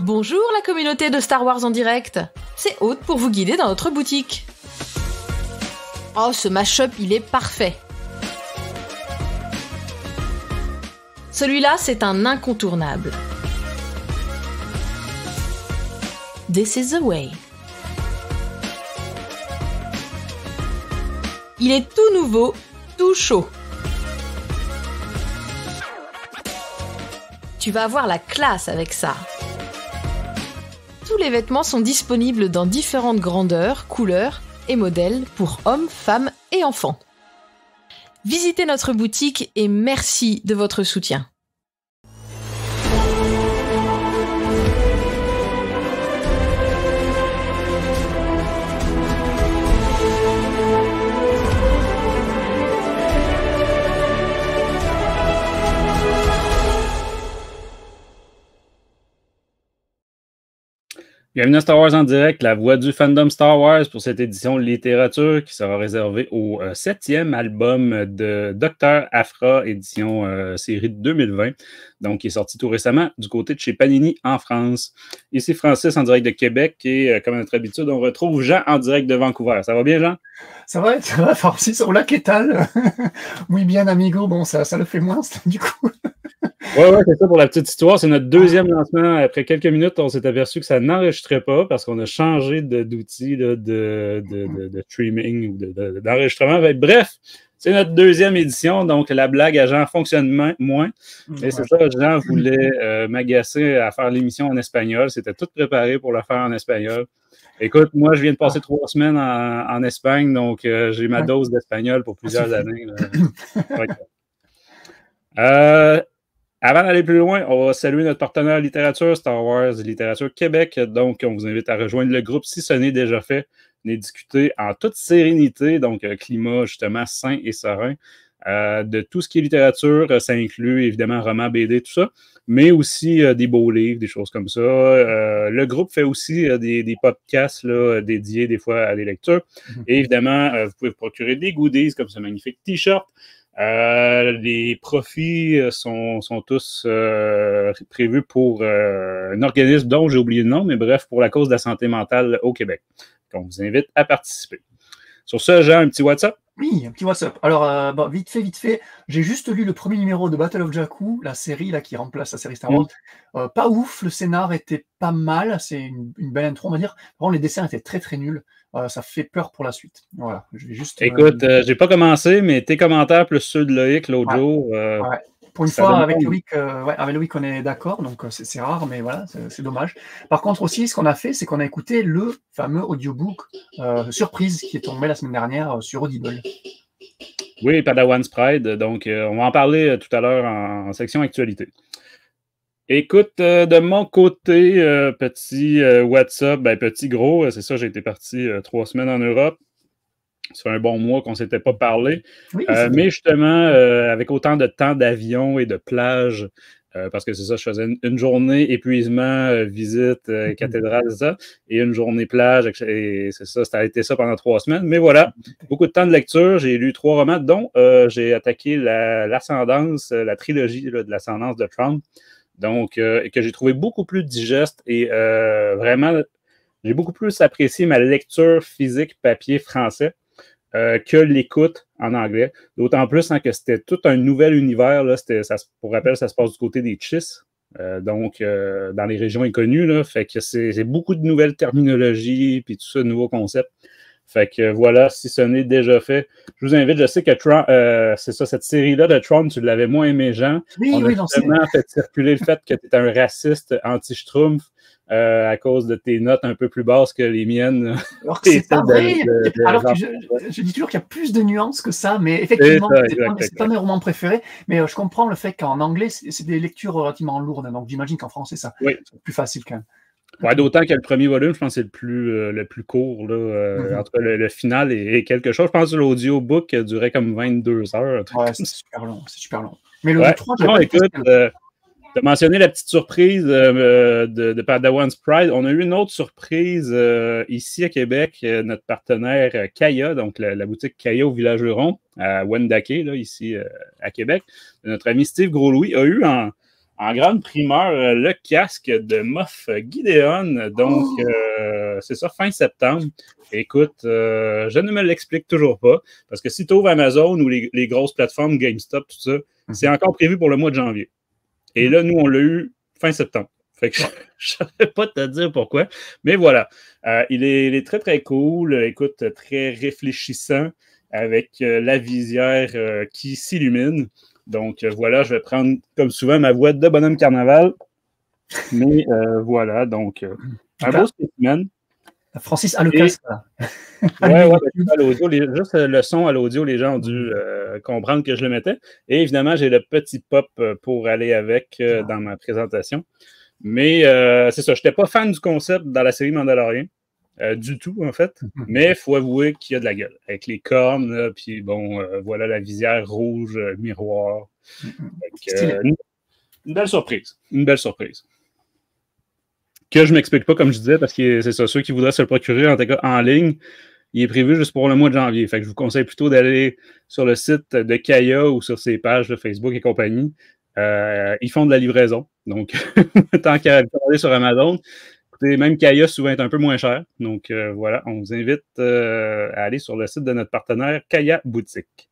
Bonjour la communauté de Star Wars en direct, c'est Aude pour vous guider dans notre boutique. Oh, ce mash-up, il est parfait. Celui-là, c'est un incontournable. This is the way. Il est tout nouveau, tout chaud. Tu vas avoir la classe avec ça. Tous les vêtements sont disponibles dans différentes grandeurs, couleurs et modèles pour hommes, femmes et enfants. Visitez notre boutique et merci de votre soutien. Bienvenue à Star Wars en direct, la voix du fandom Star Wars pour cette édition littérature qui sera réservée au 7e album de Dr. Aphra, édition série de 2020, donc qui est sorti tout récemment du côté de chez Panini en France. Ici Francis en direct de Québec et comme à notre habitude, on retrouve Jean en direct de Vancouver. Ça va bien, Jean? Ça va Francis. Hola, ¿qué tal? Oui, bien, amigo. Bon, ça le fait moins, du coup. Ouais, c'est ça pour la petite histoire. C'est notre deuxième lancement. Après quelques minutes, on s'est aperçu que ça n'enregistrait pas parce qu'on a changé d'outil de streaming ou d'enregistrement. Bref, c'est notre deuxième édition, donc la blague à Jean fonctionne moins. Et c'est ça, Jean voulait m'agacer à faire l'émission en espagnol. C'était tout préparé pour le faire en espagnol. Écoute, moi, je viens de passer 3 semaines en Espagne, donc j'ai ma dose d'espagnol pour plusieurs années. Avant d'aller plus loin, on va saluer notre partenaire littérature, Star Wars Littérature Québec. Donc, on vous invite à rejoindre le groupe si ce n'est déjà fait. Venez discuter en toute sérénité, donc climat justement sain et serein, de tout ce qui est littérature. Ça inclut évidemment romans, BD, tout ça, mais aussi des beaux livres, des choses comme ça. Le groupe fait aussi des podcasts là, dédiés des fois à des lectures. Et évidemment, vous pouvez vous procurer des goodies comme ce magnifique t-shirt. Les profits sont tous prévus pour un organisme dont j'ai oublié le nom, mais bref, pour la cause de la santé mentale au Québec. Donc, on vous invite à participer. Sur ce, Jean, un petit WhatsApp? Oui, un petit WhatsApp. Alors, vite fait, j'ai juste lu le premier numéro de Battle of Jakku, la série là qui remplace la série Star Wars. Pas ouf, le scénar était pas mal, c'est une belle intro, on va dire. Par contre, les dessins étaient très très nuls. Ça fait peur pour la suite. Voilà, je vais juste. Écoute, j'ai pas commencé, mais tes commentaires plus ceux de Loïc l'autre jour. Pour une fois, avec Loïc, on est d'accord, donc c'est rare, mais voilà, c'est dommage. Par contre, aussi, ce qu'on a fait, c'est qu'on a écouté le fameux audiobook surprise qui est tombé la semaine dernière sur Audible. Oui, Padawan's Pride. Donc, on va en parler tout à l'heure en section actualité. Écoute, de mon côté, petit WhatsApp, petit gros, c'est ça, j'ai été parti 3 semaines en Europe. Ça fait un bon mois qu'on ne s'était pas parlé. Oui, mais justement, avec autant de temps d'avion et de plage, parce que c'est ça, je faisais une journée épuisement, visite, cathédrale, c'est ça, et une journée plage, et c'est ça, ça a été ça pendant 3 semaines. Mais voilà, beaucoup de temps de lecture. J'ai lu 3 romans, dont j'ai attaqué l'Ascendance, la trilogie là, de l'Ascendance de Trump. Donc, que j'ai trouvé beaucoup plus digeste et vraiment, j'ai beaucoup plus apprécié ma lecture physique papier français que l'écoute en anglais. D'autant plus que c'était tout un nouvel univers. Là, pour rappel, ça se passe du côté des Chiss, donc dans les régions inconnues. Là, fait que c'est beaucoup de nouvelles terminologies puis tout ça, de nouveaux concepts. Fait que voilà, si ce n'est déjà fait, je vous invite. Je sais que Trump, c'est ça, cette série-là de Trump, tu l'avais moins aimé, Jean. On a justement fait circuler le fait que tu es un raciste anti-Schtroumpf à cause de tes notes un peu plus basses que les miennes. Alors que c'est pas vrai. Alors que je dis toujours qu'il y a plus de nuances que ça, mais effectivement, c'est pas mes romans préférés. Mais je comprends le fait qu'en anglais, c'est des lectures relativement lourdes. Donc j'imagine qu'en français, c'est plus facile quand même. Ouais, d'autant que le premier volume, je pense que c'est le plus court. Là, en tout cas, le final est quelque chose. Je pense que l'audio-book durait comme 22 heures. Ouais, c'est super long. C'est super long. Mais le 3, écoute, tu as mentionné la petite surprise de Padawan's Pride. On a eu une autre surprise ici à Québec, notre partenaire Kaya, donc la boutique Kaya au Village Huron, à Wendake, là, ici à Québec. Notre ami Steve Gros-Louis a eu en grande primeur le casque de Moff Gideon. Donc, c'est ça, fin septembre. Écoute, je ne me l'explique toujours pas, parce que si tu ouvres Amazon ou les grosses plateformes, GameStop, tout ça, c'est encore prévu pour le mois de janvier. Et là, nous, on l'a eu fin septembre. Fait que je ne saurais pas te dire pourquoi. Mais voilà, il est très, très cool. Écoute, très réfléchissant, avec la visière qui s'illumine. Donc, voilà, je vais prendre, comme souvent, ma voix de bonhomme carnaval. Mais voilà, donc, un beau spécimen. Francis a le casque. Ouais, à l'audio, juste le son à l'audio, les gens ont dû comprendre que je le mettais. Et évidemment, j'ai le petit pop pour aller avec dans ma présentation. Mais c'est ça, je n'étais pas fan du concept dans la série Mandalorian. Du tout, en fait. Mais il faut avouer qu'il y a de la gueule. Avec les cornes, puis bon, voilà la visière rouge, miroir. Une belle surprise. Une belle surprise. Que je ne m'explique pas, comme je disais, parce que c'est ça, ceux qui voudraient se le procurer, en tout cas en ligne, il est prévu juste pour le mois de janvier. Fait que je vous conseille plutôt d'aller sur le site de Kaya ou sur ses pages de Facebook et compagnie. Ils font de la livraison. Donc, tant qu'à aller sur Amazon, même Kaya souvent est un peu moins cher. Donc, voilà, on vous invite à aller sur le site de notre partenaire Kaya Boutique.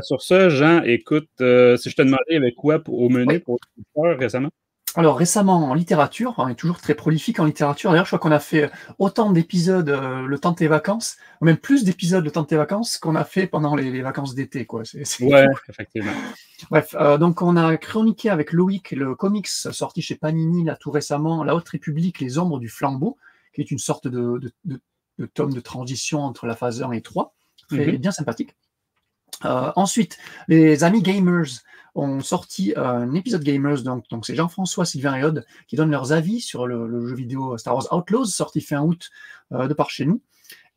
Sur ça, Jean, écoute, si je te demandais avec quoi au menu pour le récemment? Alors récemment en littérature, on est toujours très prolifique en littérature. D'ailleurs, je crois qu'on a fait autant d'épisodes le temps de tes vacances, ou même plus d'épisodes le temps de tes vacances qu'on a fait pendant les vacances d'été, quoi. Ouais, effectivement. Bref, donc on a chroniqué avec Loïc le comics sorti chez Panini là tout récemment, La Haute République, Les Ombres du Flambeau, qui est une sorte de tome de transition entre la phase 1 et 3, très bien sympathique. Ensuite, les amis gamers ont sorti un épisode Gamers, donc c'est Jean-François, Sylvain et Aude qui donnent leurs avis sur le jeu vidéo Star Wars Outlaws, sorti fin août de par chez nous.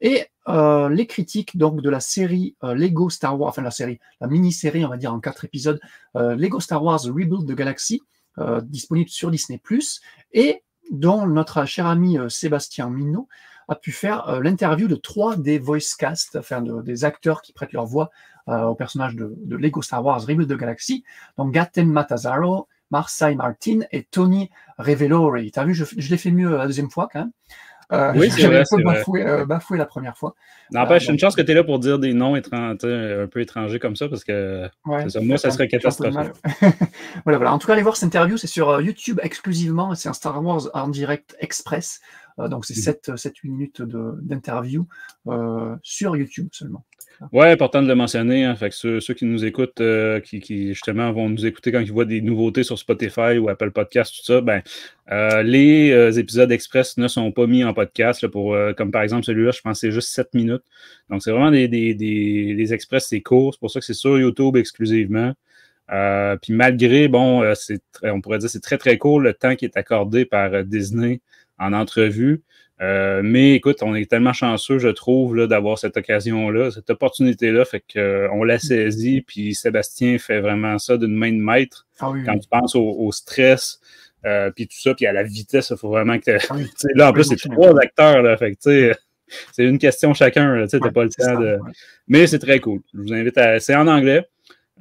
Et les critiques donc de la série Lego Star Wars, enfin la mini-série, on va dire en 4 épisodes, Lego Star Wars Rebuild the Galaxy, disponible sur Disney+, et dont notre cher ami Sébastien Minot a pu faire l'interview de 3 des voice cast, enfin des acteurs qui prêtent leur voix au personnage de Lego Star Wars Rebuild the Galaxy, donc Gaten Matazzaro, Marseille Martin et Tony Revelore. T'as vu, je l'ai fait mieux la deuxième fois quand même. Oui, c'est vrai. Bafoué la première fois. N'empêche, une chance que tu es là pour dire des noms un peu étrangers comme ça, parce que moi, ça serait catastrophique. voilà. En tout cas, allez voir cette interview, c'est sur YouTube exclusivement, c'est un Star Wars en direct express. Donc, c'est 7-8 minutes d'interview sur YouTube seulement. Oui, important de le mentionner. Hein, fait que ceux qui nous écoutent, qui justement vont nous écouter quand ils voient des nouveautés sur Spotify ou Apple Podcast, tout ça, les épisodes express ne sont pas mis en podcast. Là, comme par exemple celui-là, je pense que c'est juste 7 minutes. Donc, c'est vraiment des express, c'est court. C'est pour ça que c'est sur YouTube exclusivement. Puis malgré, on pourrait dire c'est très, très court le temps qui est accordé par Disney en entrevue. Mais écoute, on est tellement chanceux, je trouve, là, d'avoir cette occasion-là, cette opportunité-là, fait qu'on l'a saisi, puis Sébastien fait vraiment ça d'une main de maître. Quand tu penses au stress, puis tout ça, puis à la vitesse, il faut vraiment que là, en plus, c'est 3 acteurs, là, fait que c'est une question chacun, tu n'as pas le temps de... Mais c'est très cool. Je vous invite à... C'est en anglais.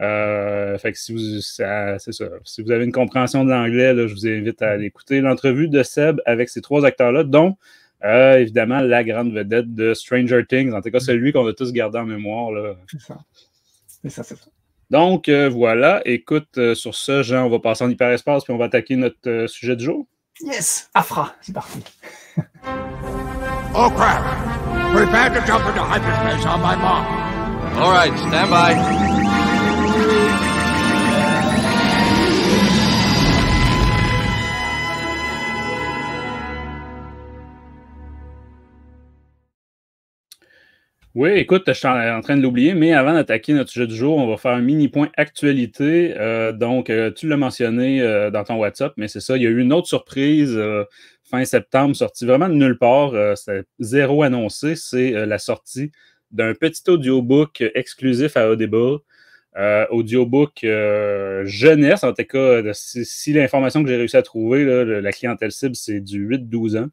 Fait que si vous avez une compréhension de l'anglais, là, je vous invite à aller écouter l'entrevue de Seb avec ces 3 acteurs-là, dont évidemment la grande vedette de Stranger Things, en tout cas celui qu'on a tous gardé en mémoire. Là. C'est ça. Donc voilà, écoute, sur ça, Jean, on va passer en hyperespace puis on va attaquer notre sujet du jour. Yes! Afra, c'est parti. Oh crap! Prepare to jump into hyperspace on my mark. All right, stand by. Oui, écoute, je suis en train de l'oublier, mais avant d'attaquer notre sujet du jour, on va faire un mini point actualité. Donc, tu l'as mentionné dans ton WhatsApp, mais c'est ça, il y a eu une autre surprise fin septembre, sortie vraiment de nulle part. C'est zéro annoncé. C'est la sortie d'un petit audiobook exclusif à Audible. Audiobook jeunesse, en tout cas, si l'information que j'ai réussi à trouver, là, la clientèle cible, c'est du 8-12 ans.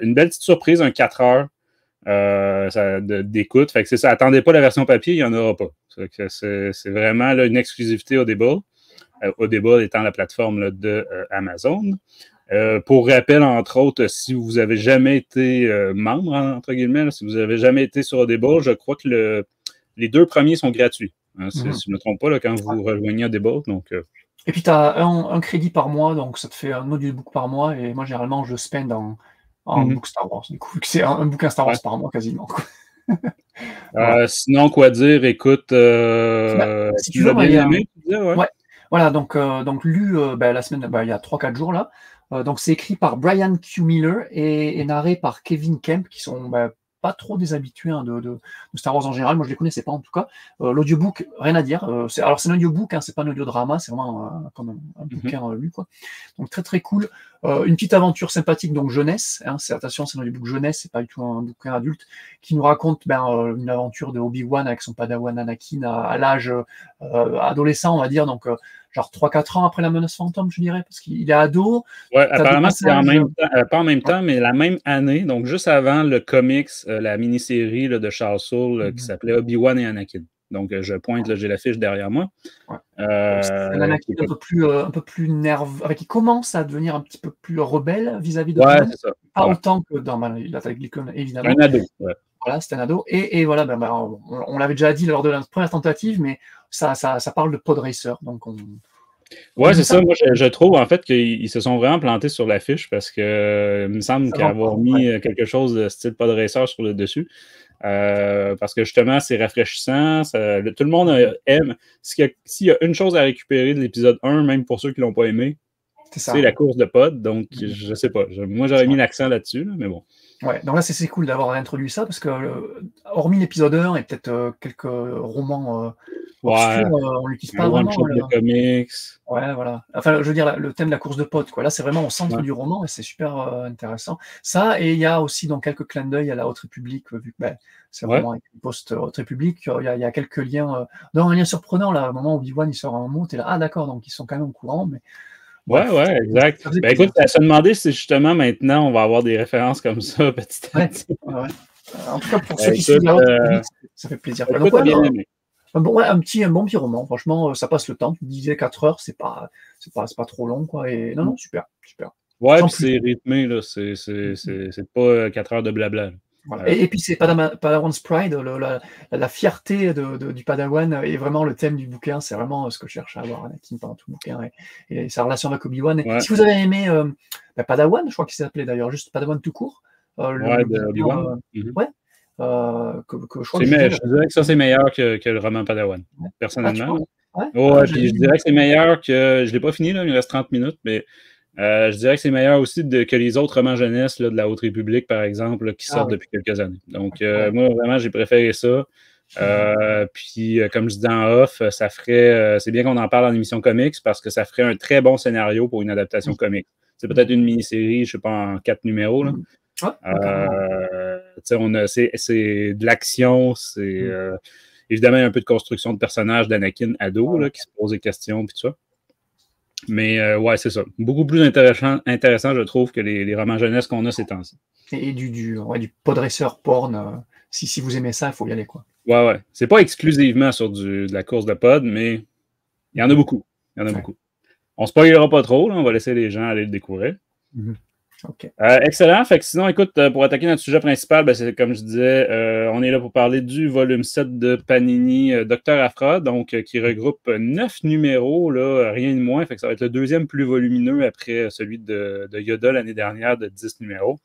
Une belle petite surprise, un 4 heures. D'écoute. Fait que c'est ça. Attendez pas la version papier, il n'y en aura pas. C'est vraiment là, une exclusivité Audible. Audible étant la plateforme là, de Amazon. Pour rappel, entre autres, si vous n'avez jamais été membre, entre guillemets, là, si vous n'avez jamais été sur Audible, je crois que les 2 premiers sont gratuits. Hein, si je ne me trompe pas, là, quand vous rejoignez Audible. Donc, Et puis, tu as un crédit par mois, donc ça te fait un audiobook par mois. Et moi, généralement, je spend en book Star Wars. Du coup, vu que c'est un bouquin Star Wars par mois, quasiment. Sinon, quoi dire? Écoute, si tu veux, bien aimé, tu disais, ouais. Voilà, donc lu la semaine, il y a 3-4 jours là. Donc c'est écrit par Brian Q. Miller et narré par Kevin Kemp, qui sont pas trop des habitués de Star Wars en général. Moi, je les connaissais pas en tout cas. L'audiobook, rien à dire. C'est un audiobook, hein, c'est pas un audiodrama, c'est vraiment comme un bouquin lu, quoi. Donc très très cool. Une petite aventure sympathique, donc jeunesse. Hein, attention, c'est un audiobook jeunesse, c'est pas du tout un bouquin adulte, qui nous raconte une aventure de Obi-Wan avec son padawan Anakin à l'âge adolescent, on va dire. Donc genre 3-4 ans après la menace fantôme, je dirais, parce qu'il est ado. Ouais, apparemment, c'est en même temps, pas en même temps, mais la même année, donc juste avant le comics, la mini-série là, de Charles Soule qui s'appelait Obi-Wan et Anakin. Donc, je pointe, là, j'ai la fiche derrière moi. Ouais. C'est un Anakin un peu plus nerveux, qui commence à devenir un petit peu plus rebelle vis-à-vis de c'est ça. Pas autant que dans l'Attaque des Clones, évidemment. Un ado, ouais. Voilà, c'était un ado. Et voilà, on l'avait déjà dit lors de la première tentative, mais ça parle de pod racer. Donc ouais, c'est ça. Moi, je trouve en fait qu'ils se sont vraiment plantés sur l'affiche parce que il me semble qu'avoir mis quelque chose de style pod racer sur le dessus. Parce que justement, c'est rafraîchissant. Tout le monde aime. S'il y a une chose à récupérer de l'épisode 1, même pour ceux qui ne l'ont pas aimé, c'est la course de pod. Donc, je sais pas. Moi, j'aurais mis l'accent là-dessus, mais bon. Ouais, donc là, c'est cool d'avoir introduit ça parce que, hormis l'épisode 1 et peut-être quelques romans obscurs, on l'utilise pas vraiment. De comics. Ouais, voilà. Enfin, je veux dire, le thème de la course de potes, quoi. Là, c'est vraiment au centre du roman et c'est super intéressant. Ça, et il y a aussi donc quelques clins d'œil à la Haute République, vu que c'est vraiment une post-Haute République. Il y a quelques liens, dans un lien surprenant, là, au moment où Obi-Wan il sort un mot, t'es là, ah d'accord, donc ils sont quand même au courant, mais. Ouais, exact. Écoute, à se demander si justement maintenant on va avoir des références comme ça petit à petit. Ouais. En tout cas, pour ceux qui suivent la Haute République, ça fait plaisir. Donc, bien aimé. Un bon petit roman, franchement, ça passe le temps. Tu disais 4 heures, c'est pas trop long, quoi. Et non, super. Ouais, puis c'est rythmé, là. C'est pas 4 heures de blabla. Voilà. Et puis c'est Padawan's Pride, la fierté du Padawan est vraiment le thème du bouquin. C'est vraiment ce que je cherche à avoir Anakin pendant tout le bouquin et sa relation avec Obi-Wan. Si vous avez aimé Padawan, je crois qu'il s'appelait d'ailleurs juste Padawan tout court. De Obi-Wan. Je dirais que ça, c'est meilleur que le roman Padawan, personnellement. Puis je dirais que c'est meilleur que... Je ne l'ai pas fini, là, il me reste 30 minutes, mais je dirais que c'est meilleur aussi que les autres romans jeunesse là, de la Haute République, par exemple, là, qui sortent depuis quelques années. Donc, moi, vraiment, j'ai préféré ça. Puis, comme je disais en off, ça ferait... c'est bien qu'on en parle en émission comics parce que ça ferait un très bon scénario pour une adaptation comics. C'est peut-être une mini-série, je ne sais pas, en 4 numéros, là. C'est de l'action, c'est évidemment un peu de construction de personnages d'Anakin ado là, qui se pose des questions puis tout ça. Mais c'est ça. Beaucoup plus intéressant, je trouve, que les romans jeunesse qu'on a ces temps-ci. Et du podracer porn, si vous aimez ça, il faut y aller, quoi. Ouais. C'est pas exclusivement sur de la course de pod, mais il y en a beaucoup. Beaucoup. On se spoilera pas trop, là, on va laisser les gens aller le découvrir. Okay. Excellent. Fait que sinon, écoute, pour attaquer notre sujet principal, c'est comme je disais, on est là pour parler du volume 7 de Panini Dr. Aphra, donc qui regroupe 9 numéros, là, rien de moins. Fait que ça va être le deuxième plus volumineux après celui de Yoda l'année dernière de 10 numéros.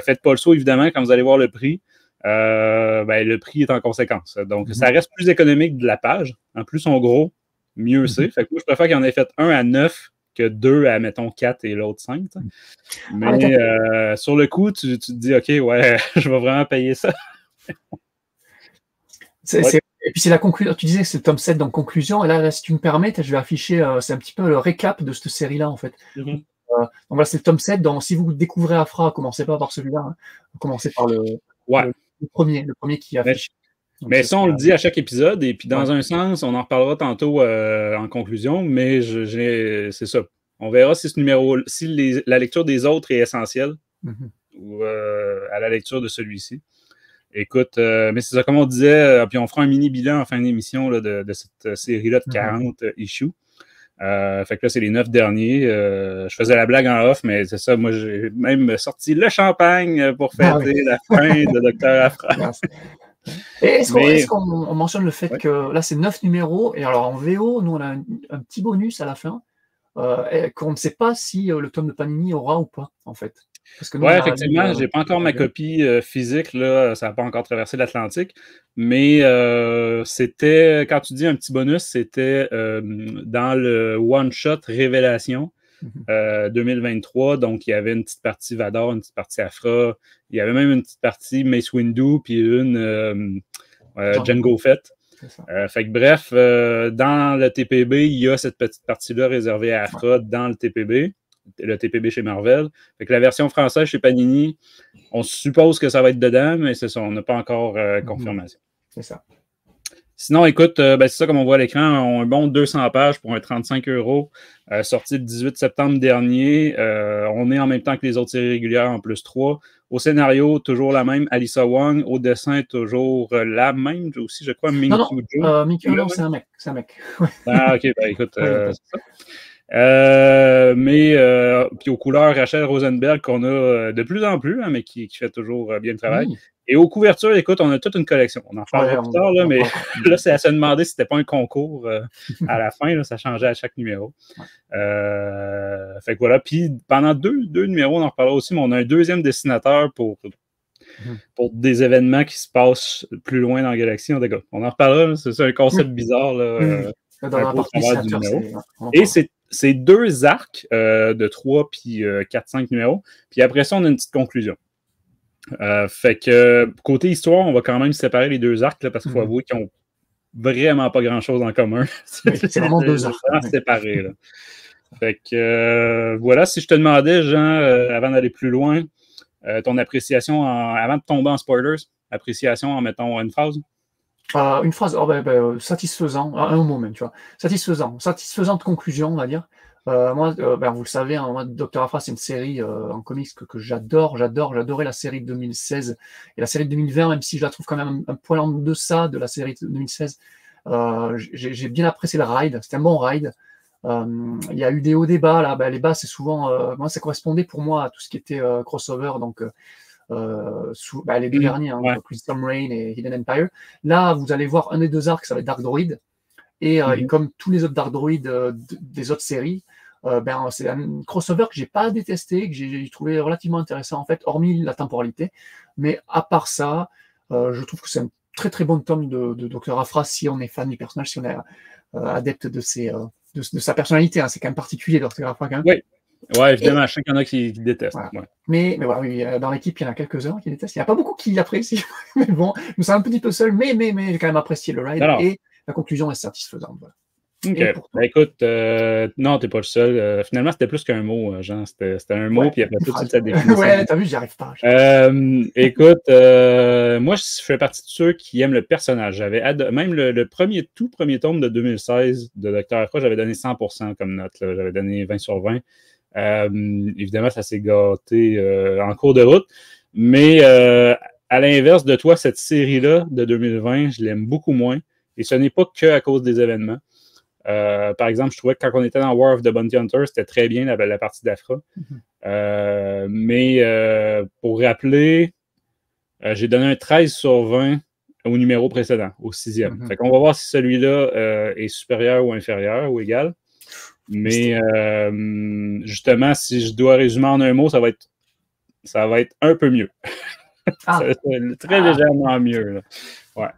Faites pas le saut, évidemment, quand vous allez voir le prix. Le prix est en conséquence. Donc, ça reste plus économique de la page. En plus, sont gros, mieux c'est. Fait que moi, je préfère qu'il y en ait fait 1 à 9 que 2 à, mettons, 4 et l'autre 5. Mais sur le coup, tu te dis, OK, ouais, je vais vraiment payer ça. Et puis c'est la conclusion. Tu disais que c'est le tome 7, donc conclusion. Et là, si tu me permets, je vais afficher, c'est un petit peu le récap de cette série-là, en fait. Donc voilà, c'est le tome 7. Donc, si vous découvrez Aphra, commencez pas par celui-là. Hein. Commencez par le premier qui affiche. Mais ça, on le dit à chaque épisode, et puis dans un sens, on en reparlera tantôt en conclusion, mais c'est ça. On verra si la lecture des autres est essentielle ou à la lecture de celui-ci. Écoute, mais c'est ça, comme on disait, puis on fera un mini bilan en fin d'émission là, de cette série-là de 40 issues. Fait que là, c'est les 9 derniers. Je faisais la blague en off, mais c'est ça, moi, j'ai même sorti le champagne pour fêter la fin de Dr. Aphra. Et est-ce qu'on mentionne le fait que là, c'est 9 numéros, et alors en VO, nous, on a un petit bonus à la fin, qu'on ne sait pas si le tome de Panini aura ou pas, en fait. Oui, effectivement, j'ai pas encore ma copie physique, là, ça n'a pas encore traversé l'Atlantique, mais c'était, quand tu dis un petit bonus, c'était dans le one-shot Révélation 2023, donc il y avait une petite partie Vador, une petite partie Aphra, il y avait même une petite partie Mace Windu, puis une Jango Fett. Fait que bref, dans le TPB, il y a cette petite partie-là réservée à Aphra dans le TPB chez Marvel. Fait que la version française chez Panini, on suppose que ça va être dedans, mais c'est ça, on n'a pas encore confirmation. C'est ça. Sinon, écoute, c'est ça, comme on voit à l'écran, un bon 200 pages pour un 35 €, sorti le 18 septembre dernier. On est en même temps que les autres séries régulières en plus 3. Au scénario, toujours la même, Alyssa Wong. Au dessin, toujours la même aussi, je crois, Ming Kyu Jo. Non, c'est un mec. Ah, ok, écoute, c'est ça. Puis aux couleurs, Rachel Rosenberg, qu'on a de plus en plus, mais qui fait toujours bien le travail. Oui. Et aux couvertures, écoute, on a toute une collection. On en reparlera plus tard, là, mais là, c'est à se demander si c'était pas un concours à la fin. Là, ça changeait à chaque numéro. Fait que voilà. Puis pendant deux numéros, on en reparlera aussi, mais on a un deuxième dessinateur pour des événements qui se passent plus loin dans la galaxie. On en reparlera. C'est un concept bizarre. Là, dans la partie numéro. Et c'est 2 arcs de 3 puis 4-5 numéros. Puis après ça, on a une petite conclusion. Fait que côté histoire, on va quand même séparer les 2 arcs là, parce qu'il faut avouer qu'ils n'ont vraiment pas grand-chose en commun. C'est vraiment 2 arcs. Séparés. Là. Fait que voilà, si je te demandais, Jean, avant d'aller plus loin, ton appréciation avant de tomber en spoilers, appréciation en mettant une phrase. Une phrase, satisfaisant, un mot même, tu vois. Satisfaisante conclusion, on va dire. Moi, vous le savez, hein, moi, Dr. Aphra, c'est une série en comics que j'adore. J'adorais la série de 2016 et la série de 2020, même si je la trouve quand même un poil en deçà de la série de 2016. J'ai bien apprécié le ride, c'était un bon ride. Il y a eu des hauts débats, là, les bas, c'est souvent... moi, ça correspondait pour moi à tout ce qui était crossover, donc... les 2 derniers, Crystal Reign et Hidden Empire. Là, vous allez voir un des 2 arcs, ça va être Dark Droid. Et comme tous les autres Dark Droid des autres séries, c'est un crossover que j'ai pas détesté, que j'ai trouvé relativement intéressant en fait, hormis la temporalité. Mais à part ça, je trouve que c'est un très très bon tome de Dr. Aphra si on est fan du personnage, si on est adepte de sa personnalité. Hein. C'est quand même particulier Dr. Aphra quand même. Oui. Ouais, évidemment, je sais qu'il y en a qui détestent. Voilà. Ouais. Mais voilà, oui, dans l'équipe, il y en a quelques-uns qui détestent. Il n'y a pas beaucoup qui l'apprécient. Mais bon, nous sommes un petit peu seuls, mais j'ai quand même apprécié le ride. Alors, et la conclusion est satisfaisante. Voilà. OK. Écoute, non, t'es pas le seul. Finalement, c'était plus qu'un mot, Jean. C'était un mot, puis après tout, c'est ta définition. Ouais, t'as vu, j'y arrive pas. Écoute, moi, je fais partie de ceux qui aiment le personnage. Même le tout premier tome de 2016 de Dr. Aphra, j'avais donné 100% comme note. J'avais donné 20 sur 20. Évidemment, ça s'est gâté en cours de route. Mais à l'inverse de toi, cette série-là de 2020, je l'aime beaucoup moins. Et ce n'est pas que à cause des événements. Par exemple, je trouvais que quand on était dans War of the Bounty Hunter, c'était très bien la partie d'Aphra. Mais pour rappeler, j'ai donné un 13 sur 20 au numéro précédent, au 6e. Fait qu'on va voir si celui-là est supérieur ou inférieur ou égal. Mais justement, si je dois résumer en un mot, ça va être un peu mieux. Très légèrement mieux. Là. Ouais.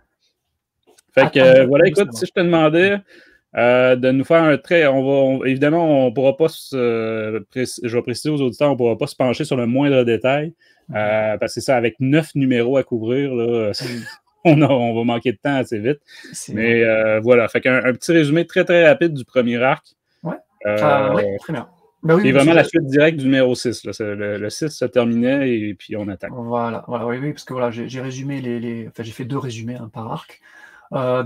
Fait que voilà, écoute, si je te demandais de nous faire un trait, évidemment, on ne pourra pas je vais préciser aux auditeurs, on ne pourra pas se pencher sur le moindre détail. Parce que c'est ça, avec 9 numéros à couvrir, là, on va manquer de temps assez vite. Mais voilà, fait qu'un petit résumé très très rapide du premier arc. Oui, très bien. C'est vraiment la suite directe du numéro 6. Là. Le 6 se terminait et puis on attaque. Voilà, oui, parce que voilà, j'ai résumé enfin, j'ai fait 2 résumés par arc.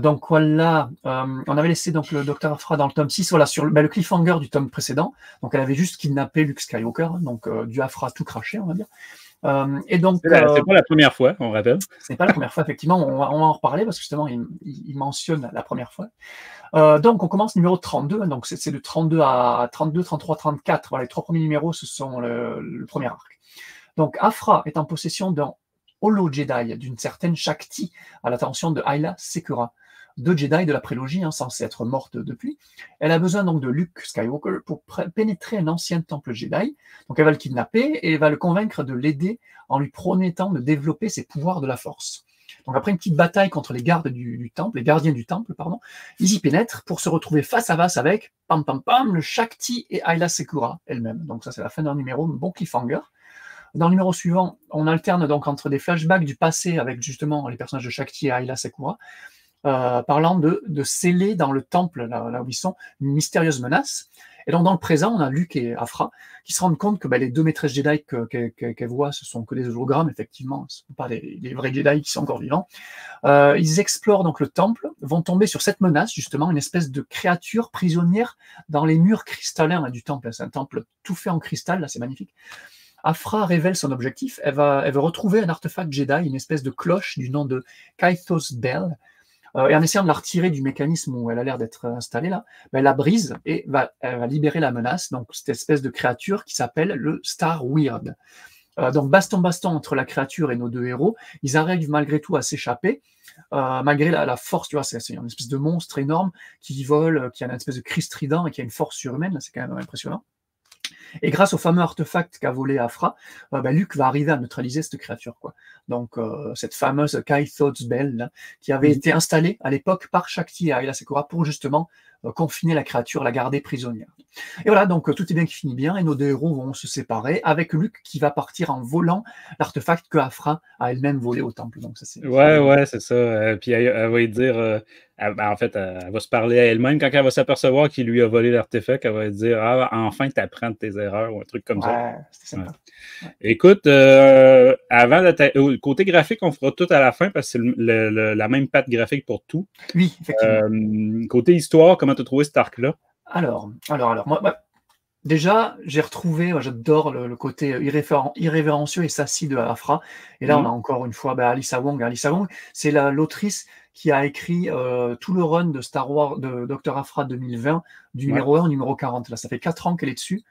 Donc voilà, on avait laissé donc le Dr. Aphra dans le tome 6, voilà, sur le cliffhanger du tome précédent. Donc elle avait juste kidnappé Luke Skywalker, donc du Aphra tout craché, on va dire. Et donc, c'est pas la première fois, on rappelle. C'est pas la première fois, effectivement. On va en reparler parce que justement, il mentionne la première fois. Donc, on commence numéro 32. Donc, c'est de 32 à 32, 33, 34. Voilà, les 3 premiers numéros, ce sont le premier arc. Donc, Aphra est en possession d'un Holo Jedi, d'une certaine Shakti, à l'attention de Ayla Secura. 2 Jedi de la prélogie, censés être mortes depuis. Elle a besoin donc de Luke Skywalker pour pénétrer un ancien temple Jedi. Donc elle va le kidnapper et va le convaincre de l'aider en lui promettant de développer ses pouvoirs de la Force. Donc après une petite bataille contre les gardes du temple, les gardiens du temple, pardon, ils y pénètrent pour se retrouver face à face avec le Shakti et Ayla Secura elle-même. Donc ça c'est la fin d'un numéro, un bon cliffhanger. Dans le numéro suivant, on alterne donc entre des flashbacks du passé avec justement les personnages de Shakti et Ayla Secura, parlant de sceller dans le temple, là où ils sont, une mystérieuse menace. Et donc, dans le présent, on a Luke et Aphra qui se rendent compte que les 2 maîtresses Jedi qu'elles voient, ce sont que des hologrammes, effectivement, ce ne sont pas les vrais Jedi qui sont encore vivants. Ils explorent donc le temple, vont tomber sur cette menace, justement, une espèce de créature prisonnière dans les murs cristallins du temple. C'est un temple tout fait en cristal, là, c'est magnifique. Aphra révèle son objectif. Elle veut retrouver un artefact Jedi, une espèce de cloche du nom de Kythos Bell. Et en essayant de la retirer du mécanisme où elle a l'air d'être installée là, elle la brise et elle va libérer la menace, donc cette espèce de créature qui s'appelle le Star Weird. Donc baston entre la créature et nos 2 héros, ils arrivent malgré tout à s'échapper, malgré la force, tu vois, c'est une espèce de monstre énorme qui vole, qui a une espèce de cri strident et qui a une force surhumaine, c'est quand même impressionnant. Et grâce au fameux artefact qu'a volé Aphra, Luke va arriver à neutraliser cette créature, quoi. Donc, cette fameuse Kythos Bell, là, qui avait été installée à l'époque par Shakti et Ayla Secura pour justement confiner la créature, la garder prisonnière. Et voilà, donc tout est bien qui finit bien, et nos 2 héros vont se séparer, avec Luke qui va partir en volant l'artefact que Aphra a elle-même volé au temple. Donc, ça, ouais, c'est ça. Puis elle va lui dire, en fait, elle va se parler à elle-même quand elle va s'apercevoir qu'il lui a volé l'artefact. Elle va lui dire, enfin, t'apprends de tes erreurs, ou un truc comme ça. Ouais, c'était sympa. Ouais. Écoute, avant côté graphique, on fera tout à la fin parce que c'est la même patte graphique pour tout. Oui, effectivement. Côté histoire, comment tu as trouvé cet arc-là? Alors, moi, déjà, j'ai retrouvé, moi j'adore le côté irrévérencieux et sassy de Aphra. Et là, on a encore une fois Alyssa Wong. Alyssa Wong, c'est l'autrice qui a écrit tout le run de Star Wars, de Dr. Aphra 2020, du numéro 1 au numéro 40. Là, ça fait 4 ans qu'elle est dessus.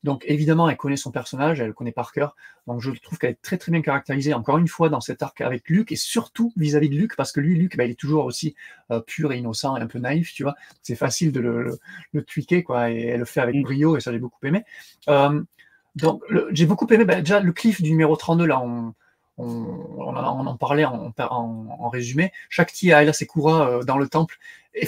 Donc évidemment, elle connaît son personnage, elle le connaît par cœur. Donc je trouve qu'elle est très très bien caractérisée, encore une fois, dans cet arc avec Luke, et surtout vis-à-vis de Luke, parce que lui, Luke, il est toujours aussi pur et innocent et un peu naïf, tu vois. C'est facile de le tweaker, quoi, et elle le fait avec brio, et ça j'ai beaucoup aimé. Donc j'ai beaucoup aimé, déjà le cliff du numéro 32, là, on en parlait en résumé. Shakti et Ayla Secura dans le temple.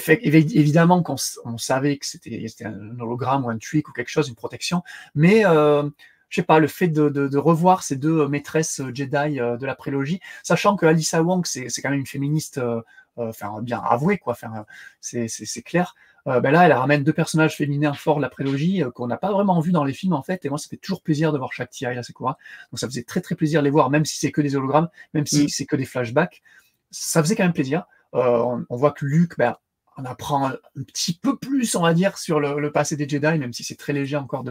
Évidemment qu'on savait que c'était un hologramme ou un trick ou quelque chose, une protection, mais je sais pas, le fait de revoir ces 2 maîtresses Jedi de la prélogie, sachant que Alyssa Wong c'est quand même une féministe, bien avouée, quoi, c'est clair. Là, elle ramène 2 personnages féminins forts de la prélogie qu'on n'a pas vraiment vu dans les films, en fait, et moi, ça fait toujours plaisir de voir Shakti et Ayla Secura. Donc ça faisait très très plaisir de les voir, même si c'est que des hologrammes, même si c'est que des flashbacks, ça faisait quand même plaisir. On voit que Luke, on apprend un petit peu plus, on va dire, sur le passé des Jedi, même si c'est très léger encore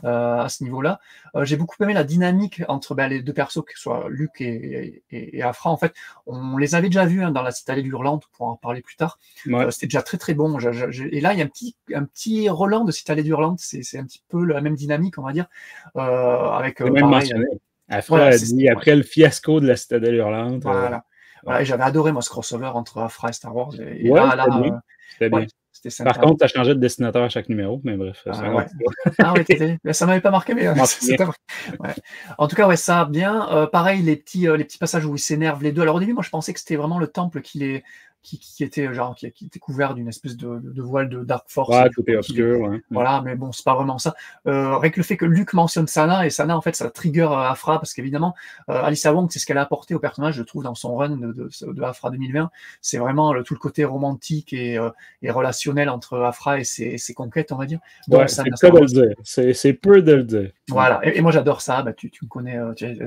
à ce niveau-là. J'ai beaucoup aimé la dynamique entre les 2 persos, que ce soit Luke et Aphra. En fait, on les avait déjà vus dans la Citadelle Hurlante, pour en parler plus tard. Ouais. C'était déjà très très bon. Et là, il y a un petit Roland de Citadelle Hurlante, c'est un petit peu la même dynamique, on va dire. Avec même mentionné. Aphra a dit, après le fiasco de la Citadelle Hurlante. Voilà, j'avais adoré, moi, ce crossover entre Aphra et Star Wars. Et c'était bien. C'était sympa. Par contre, tu as changé de dessinateur à chaque numéro, mais bref. Ça m'avait pas marqué, mais c'était vrai. En tout cas, ça, bien. Pareil, les petits passages où ils s'énervent les 2. Alors, au début, moi, je pensais que c'était vraiment le temple qui était couvert d'une espèce de voile de Dark Force. Ouais, côté obscur, Voilà, mais bon, c'est pas vraiment ça. Avec le fait que Luke mentionne Sana, et Sana, en fait, ça trigger Aphra, parce qu'évidemment, Alyssa Wong, c'est ce qu'elle a apporté au personnage, je trouve, dans son run de Aphra 2020. C'est vraiment tout le côté romantique et relationnel entre Aphra et ses conquêtes, on va dire. Donc, c'est peu de le dire. C'est peu de le dire. Voilà, et moi j'adore ça, tu me connais,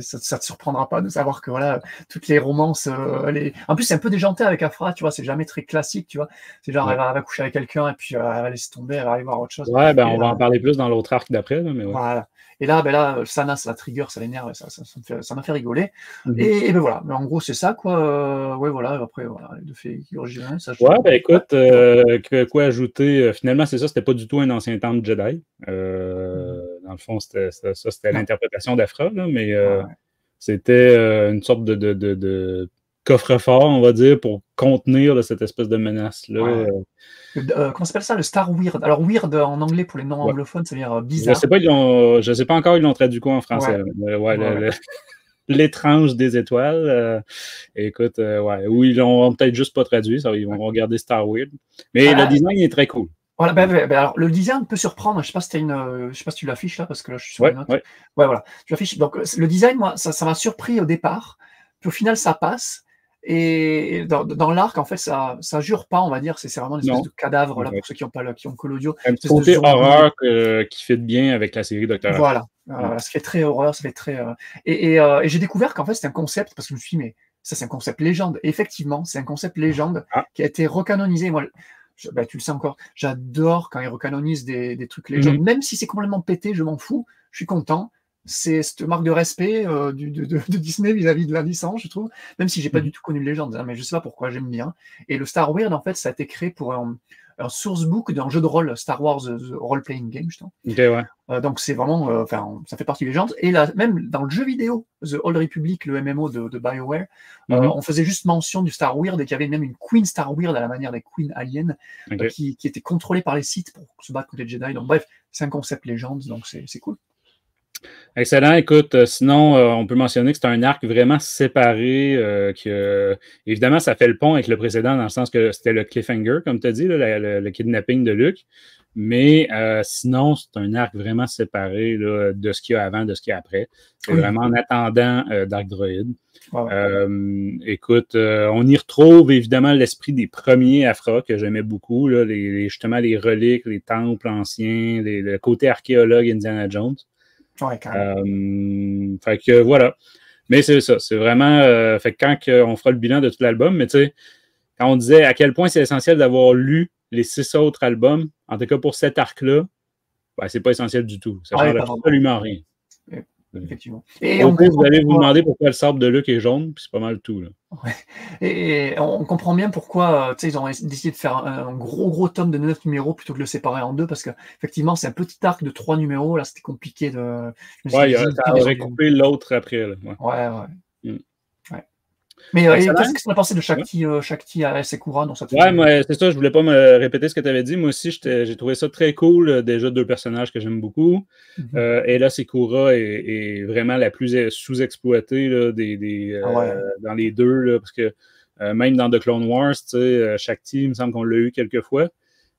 ça te surprendra pas de savoir que voilà, toutes les romances, en plus c'est un peu déjanté avec Aphra, tu vois. vois, c'est jamais très classique, tu vois. C'est genre, elle va coucher avec quelqu'un et puis elle va laisser tomber, elle va aller voir autre chose. Ouais, ben on va en parler plus dans l'autre arc d'après, là, mais ouais. Voilà. Et là, Sana, ça la trigger, ça l'énerve, ça m'a fait rigoler. Et ben voilà, mais en gros, c'est ça, quoi. Ouais, voilà, après, voilà, les deux faits qui originent, ça. Ouais, ben écoute, quoi ajouter? Finalement, c'est ça, c'était pas du tout un ancien temple Jedi. Dans le fond, c'était l'interprétation d'Afra, là, mais c'était une sorte de coffre-fort, on va dire, pour contenir là, cette espèce de menace-là. Ouais. Comment s'appelle ça? Le Star Weird. Alors, weird en anglais pour les non-anglophones, ça veut dire bizarre. Je sais pas encore, ils l'ont traduit quoi en français. L'étrange des étoiles. Écoute, ou ils l'ont peut-être juste pas traduit, ça, ils vont regarder Star Weird. Mais le design est très cool. Voilà, alors le design peut surprendre. Je sais pas si je sais pas si tu l'affiches là, parce que là je suis sur les notes. Ouais, voilà. Tu l'affiches. Donc le design, moi, ça m'a surpris au départ. Puis au final, ça passe. Et dans l'arc, en fait, ça jure pas, on va dire. C'est vraiment une espèce de cadavre là pour ceux qui ont que l'audio. Un petit côté horreur qui fit bien avec la série Doctor Who. Voilà. Ça fait très horreur, ça fait très. Et j'ai découvert qu'en fait c'était un concept parce que je me suis dit, mais ça c'est un concept légende. Et effectivement, c'est un concept légende qui a été recanonisé. Moi, tu le sais encore, j'adore quand ils recanonisent des trucs légendes. Même si c'est complètement pété, je m'en fous. Je suis content. C'est cette marque de respect de Disney vis-à-vis de la licence, je trouve. Même si j'ai pas du tout connu Legends, mais je sais pas pourquoi, j'aime bien. Et le Star Weird, en fait, ça a été créé pour un sourcebook d'un jeu de rôle, Star Wars The Role Playing Game, justement. Donc c'est vraiment, ça fait partie des Legends. Et là, même dans le jeu vidéo, The Old Republic, le MMO de BioWare, on faisait juste mention du Star Weird et qu'il y avait même une Queen Star Weird à la manière des Queen Aliens qui était contrôlée par les Sith pour se battre contre les Jedi. Donc bref, c'est un concept Legends, donc c'est cool. Excellent. Écoute, sinon, on peut mentionner que c'est un arc vraiment séparé. Évidemment, ça fait le pont avec le précédent dans le sens que c'était le cliffhanger, comme tu as dit, là, le kidnapping de Luke. Mais sinon, c'est un arc vraiment séparé là, de ce qu'il y a avant, de ce qu'il y a après. C'est vraiment en attendant Dark Droid. Écoute, on y retrouve évidemment l'esprit des premiers Afra que j'aimais beaucoup, là, justement les reliques, les temples anciens, le côté archéologue Indiana Jones. Ouais, fait que voilà. Mais c'est ça. C'est vraiment. Fait que quand on fera le bilan de tout l'album, mais tu sais, quand on disait à quel point c'est essentiel d'avoir lu les 6 autres albums, en tout cas pour cet arc-là, ben, c'est pas essentiel du tout. Ça change absolument rien. Effectivement. Et vous allez vous demander pourquoi le sabre de Luke est jaune, puis c'est pas mal tout. Là. Et on comprend bien pourquoi ils ont décidé de faire un gros tome de 9 numéros plutôt que de le séparer en 2, parce qu'effectivement, c'est un petit arc de 3 numéros. Là, c'était compliqué de. Ça aurait coupé l'autre après. Là. Ouais. Mais qu'est-ce que tu as pensé de Shakti à Sekura? Mais c'est ça, je voulais pas me répéter ce que tu avais dit. Moi aussi, j'ai trouvé ça très cool. Déjà, 2 personnages que j'aime beaucoup. Et là, Sekura est vraiment la plus sous-exploitée là, dans les deux. Là, parce que même dans The Clone Wars, Shakti, il me semble qu'on l'a eu quelques fois.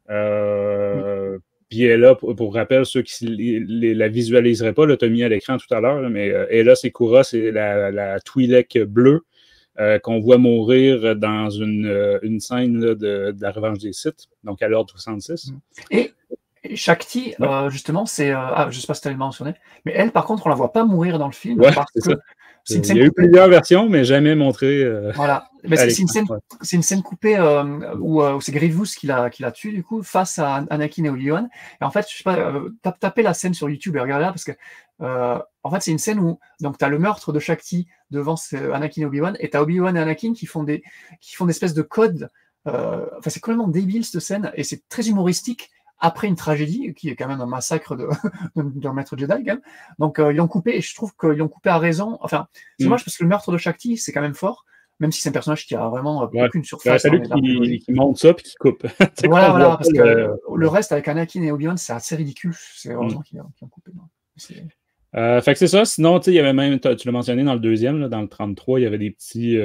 Puis elle est là, pour rappel, ceux qui la visualiseraient pas, tu as mis à l'écran tout à l'heure, mais et là, Sekura, c'est la Twi'lek bleue. Qu'on voit mourir dans une scène là, de la Revanche des Sith, donc à l'ordre 66. Et Shakti, justement, c'est... je ne sais pas si tu avais mentionné, mais elle, par contre, on ne la voit pas mourir dans le film. Parce que il y a eu plusieurs versions, mais jamais montrées. Voilà. C'est une scène coupée où c'est Grievous qui la tue, du coup, face à Anakin et Obi-Wan. Et en fait, je sais pas, tapez la scène sur YouTube et regardez-la, parce que en fait, c'est une scène où tu as le meurtre de Shakti devant Anakin et Obi-Wan, et tu as Obi-Wan et Anakin qui font des espèces de codes. C'est complètement débile, cette scène, et c'est très humoristique après une tragédie, qui est quand même un massacre d'un maître Jedi, quand même. Donc, ils l'ont coupé, et je trouve qu'ils l'ont coupé à raison. Enfin, c'est dommage, parce que le meurtre de Shakti, c'est quand même fort, même si c'est un personnage qui a vraiment aucune surface. C'est lui qui monte ça, puis qui coupe. Voilà, parce que le reste, avec Anakin et Obi-Wan, c'est assez ridicule. C'est heureusement qu'ils l'ont coupé. Fait que c'est ça. Sinon, il y avait même, tu l'as mentionné dans le deuxième, là, dans le 33, il y avait des petits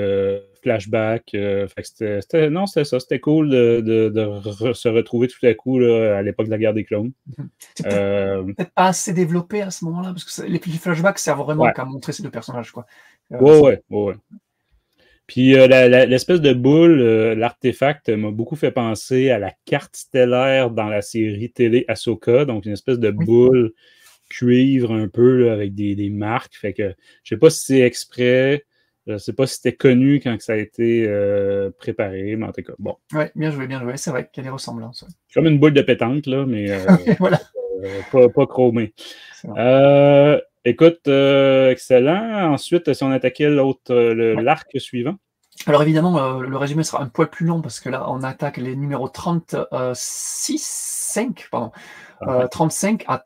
flashbacks. Fait que c'était ça. C'était cool de se retrouver tout à coup là, à l'époque de la guerre des clones. C'est peut-être pas assez développé à ce moment-là, parce que les flashbacks servent vraiment qu'à montrer ces deux personnages. Quoi. Ouais. Puis l'espèce de boule, l'artefact m'a beaucoup fait penser à la carte stellaire dans la série télé Ahsoka, donc une espèce de boule cuivre un peu là, avec des marques. Fait que je sais pas si c'est exprès. Je ne sais pas si c'était connu quand ça a été préparé, mais en tout cas, bon. Oui, bien joué, c'est vrai qu'il y a des ressemblances. Ouais. Comme une boule de pétanque, là, mais voilà. pas chromée. Écoute, excellent. Ensuite, si on attaquait l'autre, l'arc suivant. Alors évidemment, le résumé sera un poil plus long parce que là, on attaque les numéros 35 à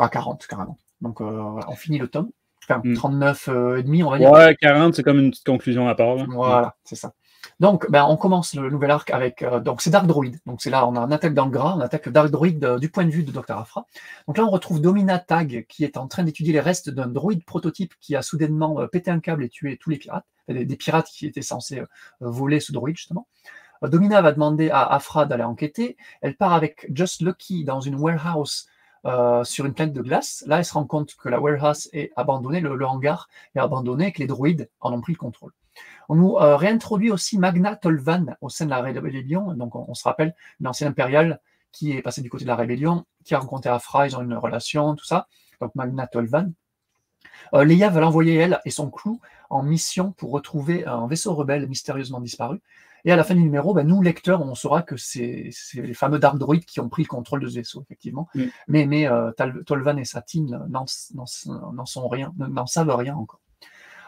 40 carrément. Donc voilà, on finit le tome. Enfin, 39 et demi, on va dire. Ouais, 40, c'est comme une petite conclusion à part. Là. Voilà, c'est ça. Donc, on commence le nouvel arc avec... donc, c'est Dark Droid. Donc, c'est là, on a un attaque dans le gras, on attaque le Dark Droid du point de vue de Dr. Aphra. Donc là, on retrouve Domina Tag, qui est en train d'étudier les restes d'un droïde prototype qui a soudainement pété un câble et tué tous les pirates. Des pirates qui étaient censés voler ce droïde, justement. Domina va demander à Aphra d'aller enquêter. Elle part avec Just Lucky dans une warehouse sur une planète de glace. Là, elle se rend compte que la warehouse est abandonnée, le hangar est abandonné et que les droïdes en ont pris le contrôle. On nous réintroduit aussi Magna Tolvan au sein de la rébellion. Donc, on se rappelle une ancienne impériale qui est passée du côté de la rébellion, qui a rencontré Aphra, ils ont une relation, tout ça. Donc, Magna Tolvan. Leia va l'envoyer, elle et son crew, en mission pour retrouver un vaisseau rebelle mystérieusement disparu. Et à la fin du numéro, nous, lecteurs, on saura que c'est les fameux Dark Droids qui ont pris le contrôle de ce vaisseau, effectivement. Mais Tolvan et Satine n'en savent rien encore.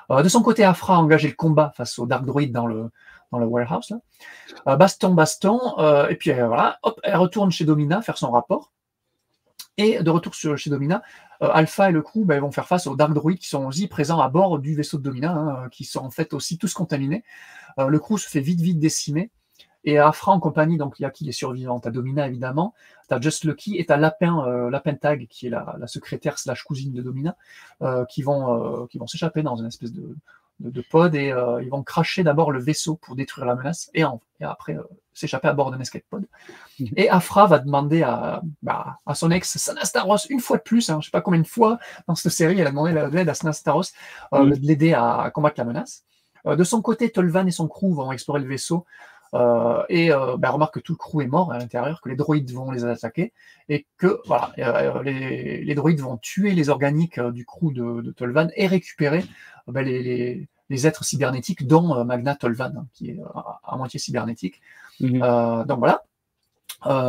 De son côté, Aphra a engagé le combat face au Dark Droid dans le warehouse. Là. Baston, et puis voilà, hop, elle retourne chez Domina faire son rapport. Et de retour chez Domina, Alpha et le crew vont faire face aux Dark Droids qui sont aussi présents à bord du vaisseau de Domina, qui sont en fait aussi tous contaminés. Le crew se fait vite décimer. Et Aphra en compagnie, donc il y a qui les survivants? T'as Domina évidemment, t'as Just Lucky et t'as Lapin Tag qui est la secrétaire / cousine de Domina, qui vont s'échapper dans une espèce de pod et ils vont cracher d'abord le vaisseau pour détruire la menace et après s'échapper à bord d'un escape pod. Et Aphra va demander à son ex Sana Starros une fois de plus, je sais pas combien de fois dans cette série, elle a demandé l'aide à Sana Starros de l'aider à combattre la menace. De son côté, Tolvan et son crew vont explorer le vaisseau. Remarque que tout le crew est mort à l'intérieur, que les droïdes vont les attaquer et que voilà, les droïdes vont tuer les organiques du crew de Tolvan et récupérer les êtres cybernétiques, dont Magna Tolvan, qui est à moitié cybernétique. Donc voilà.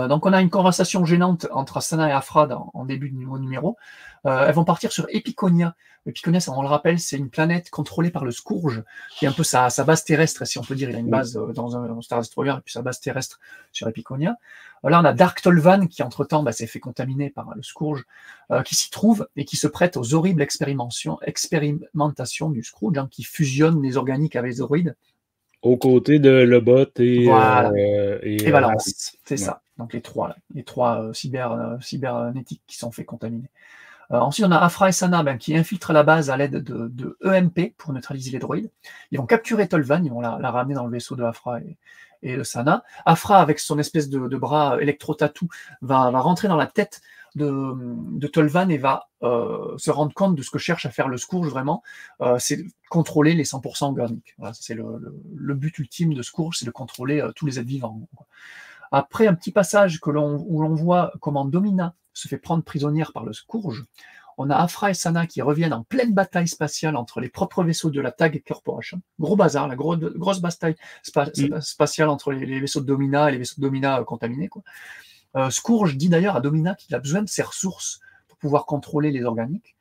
Donc on a une conversation gênante entre Sana et Aphra en début de nouveau numéro. Elles vont partir sur Epiconia. Epiconia, on le rappelle, c'est une planète contrôlée par le Scourge, qui est un peu sa base terrestre, si on peut dire. Il a une base dans un Star Destroyer et puis sa base terrestre sur Epiconia. Là, on a Dark Tolvan qui, entre-temps, s'est fait contaminer par le Scourge, qui s'y trouve et qui se prête aux horribles expérimentations du Scourge, qui fusionne les organiques avec les droïdes. Aux côtés de Lobot et Valence. C'est ça. Donc les trois cybernétiques qui sont fait contaminer. Ensuite, on a Aphra et Sana qui infiltrent la base à l'aide de EMP pour neutraliser les droïdes. Ils vont capturer Tolvan, ils vont la ramener dans le vaisseau de Aphra et de Sana. Aphra, avec son espèce de bras électro-tatou, va rentrer dans la tête de Tolvan et va se rendre compte de ce que cherche à faire le Scourge vraiment, c'est contrôler les 100% organiques. Voilà, c'est le but ultime de Scourge, c'est de contrôler tous les êtres vivants. Après un petit passage où l'on voit comment Domina se fait prendre prisonnière par le Scourge, on a Aphra et Sana qui reviennent en pleine bataille spatiale entre les propres vaisseaux de la Tag Corporation. Gros bazar, la grosse bataille spatiale entre les vaisseaux de Domina et les vaisseaux de Domina contaminés, quoi. Scourge dit d'ailleurs à Domina qu'il a besoin de ses ressources pour pouvoir contrôler les organiques.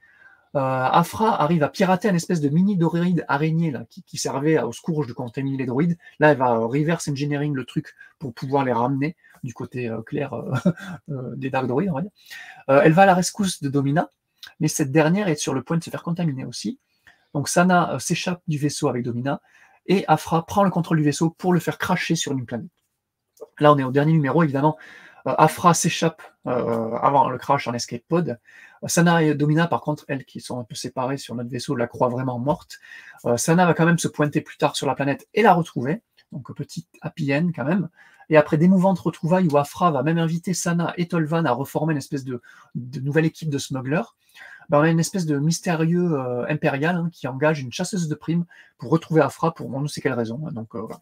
Aphra arrive à pirater une espèce de mini droïde araignée là, qui servait au Scourge de contaminer les droïdes. Là, elle va reverse engineering le truc pour pouvoir les ramener du côté clair des Dark Droids, on va dire. Elle va à la rescousse de Domina, mais cette dernière est sur le point de se faire contaminer aussi. Donc Sana s'échappe du vaisseau avec Domina, et Aphra prend le contrôle du vaisseau pour le faire cracher sur une planète. Là, on est au dernier numéro, évidemment. Aphra s'échappe avant le crash en escape pod. Sana et Domina, par contre, elles qui sont un peu séparées sur notre vaisseau, la croient vraiment morte. Sana va quand même se pointer plus tard sur la planète et la retrouver. Donc, petite happy end quand même. Et après d'émouvantes retrouvailles où Aphra va même inviter Sana et Tolvan à reformer une espèce de nouvelle équipe de smugglers, on a une espèce de mystérieux impérial qui engage une chasseuse de primes pour retrouver Aphra pour on ne sait quelle raison. Donc voilà.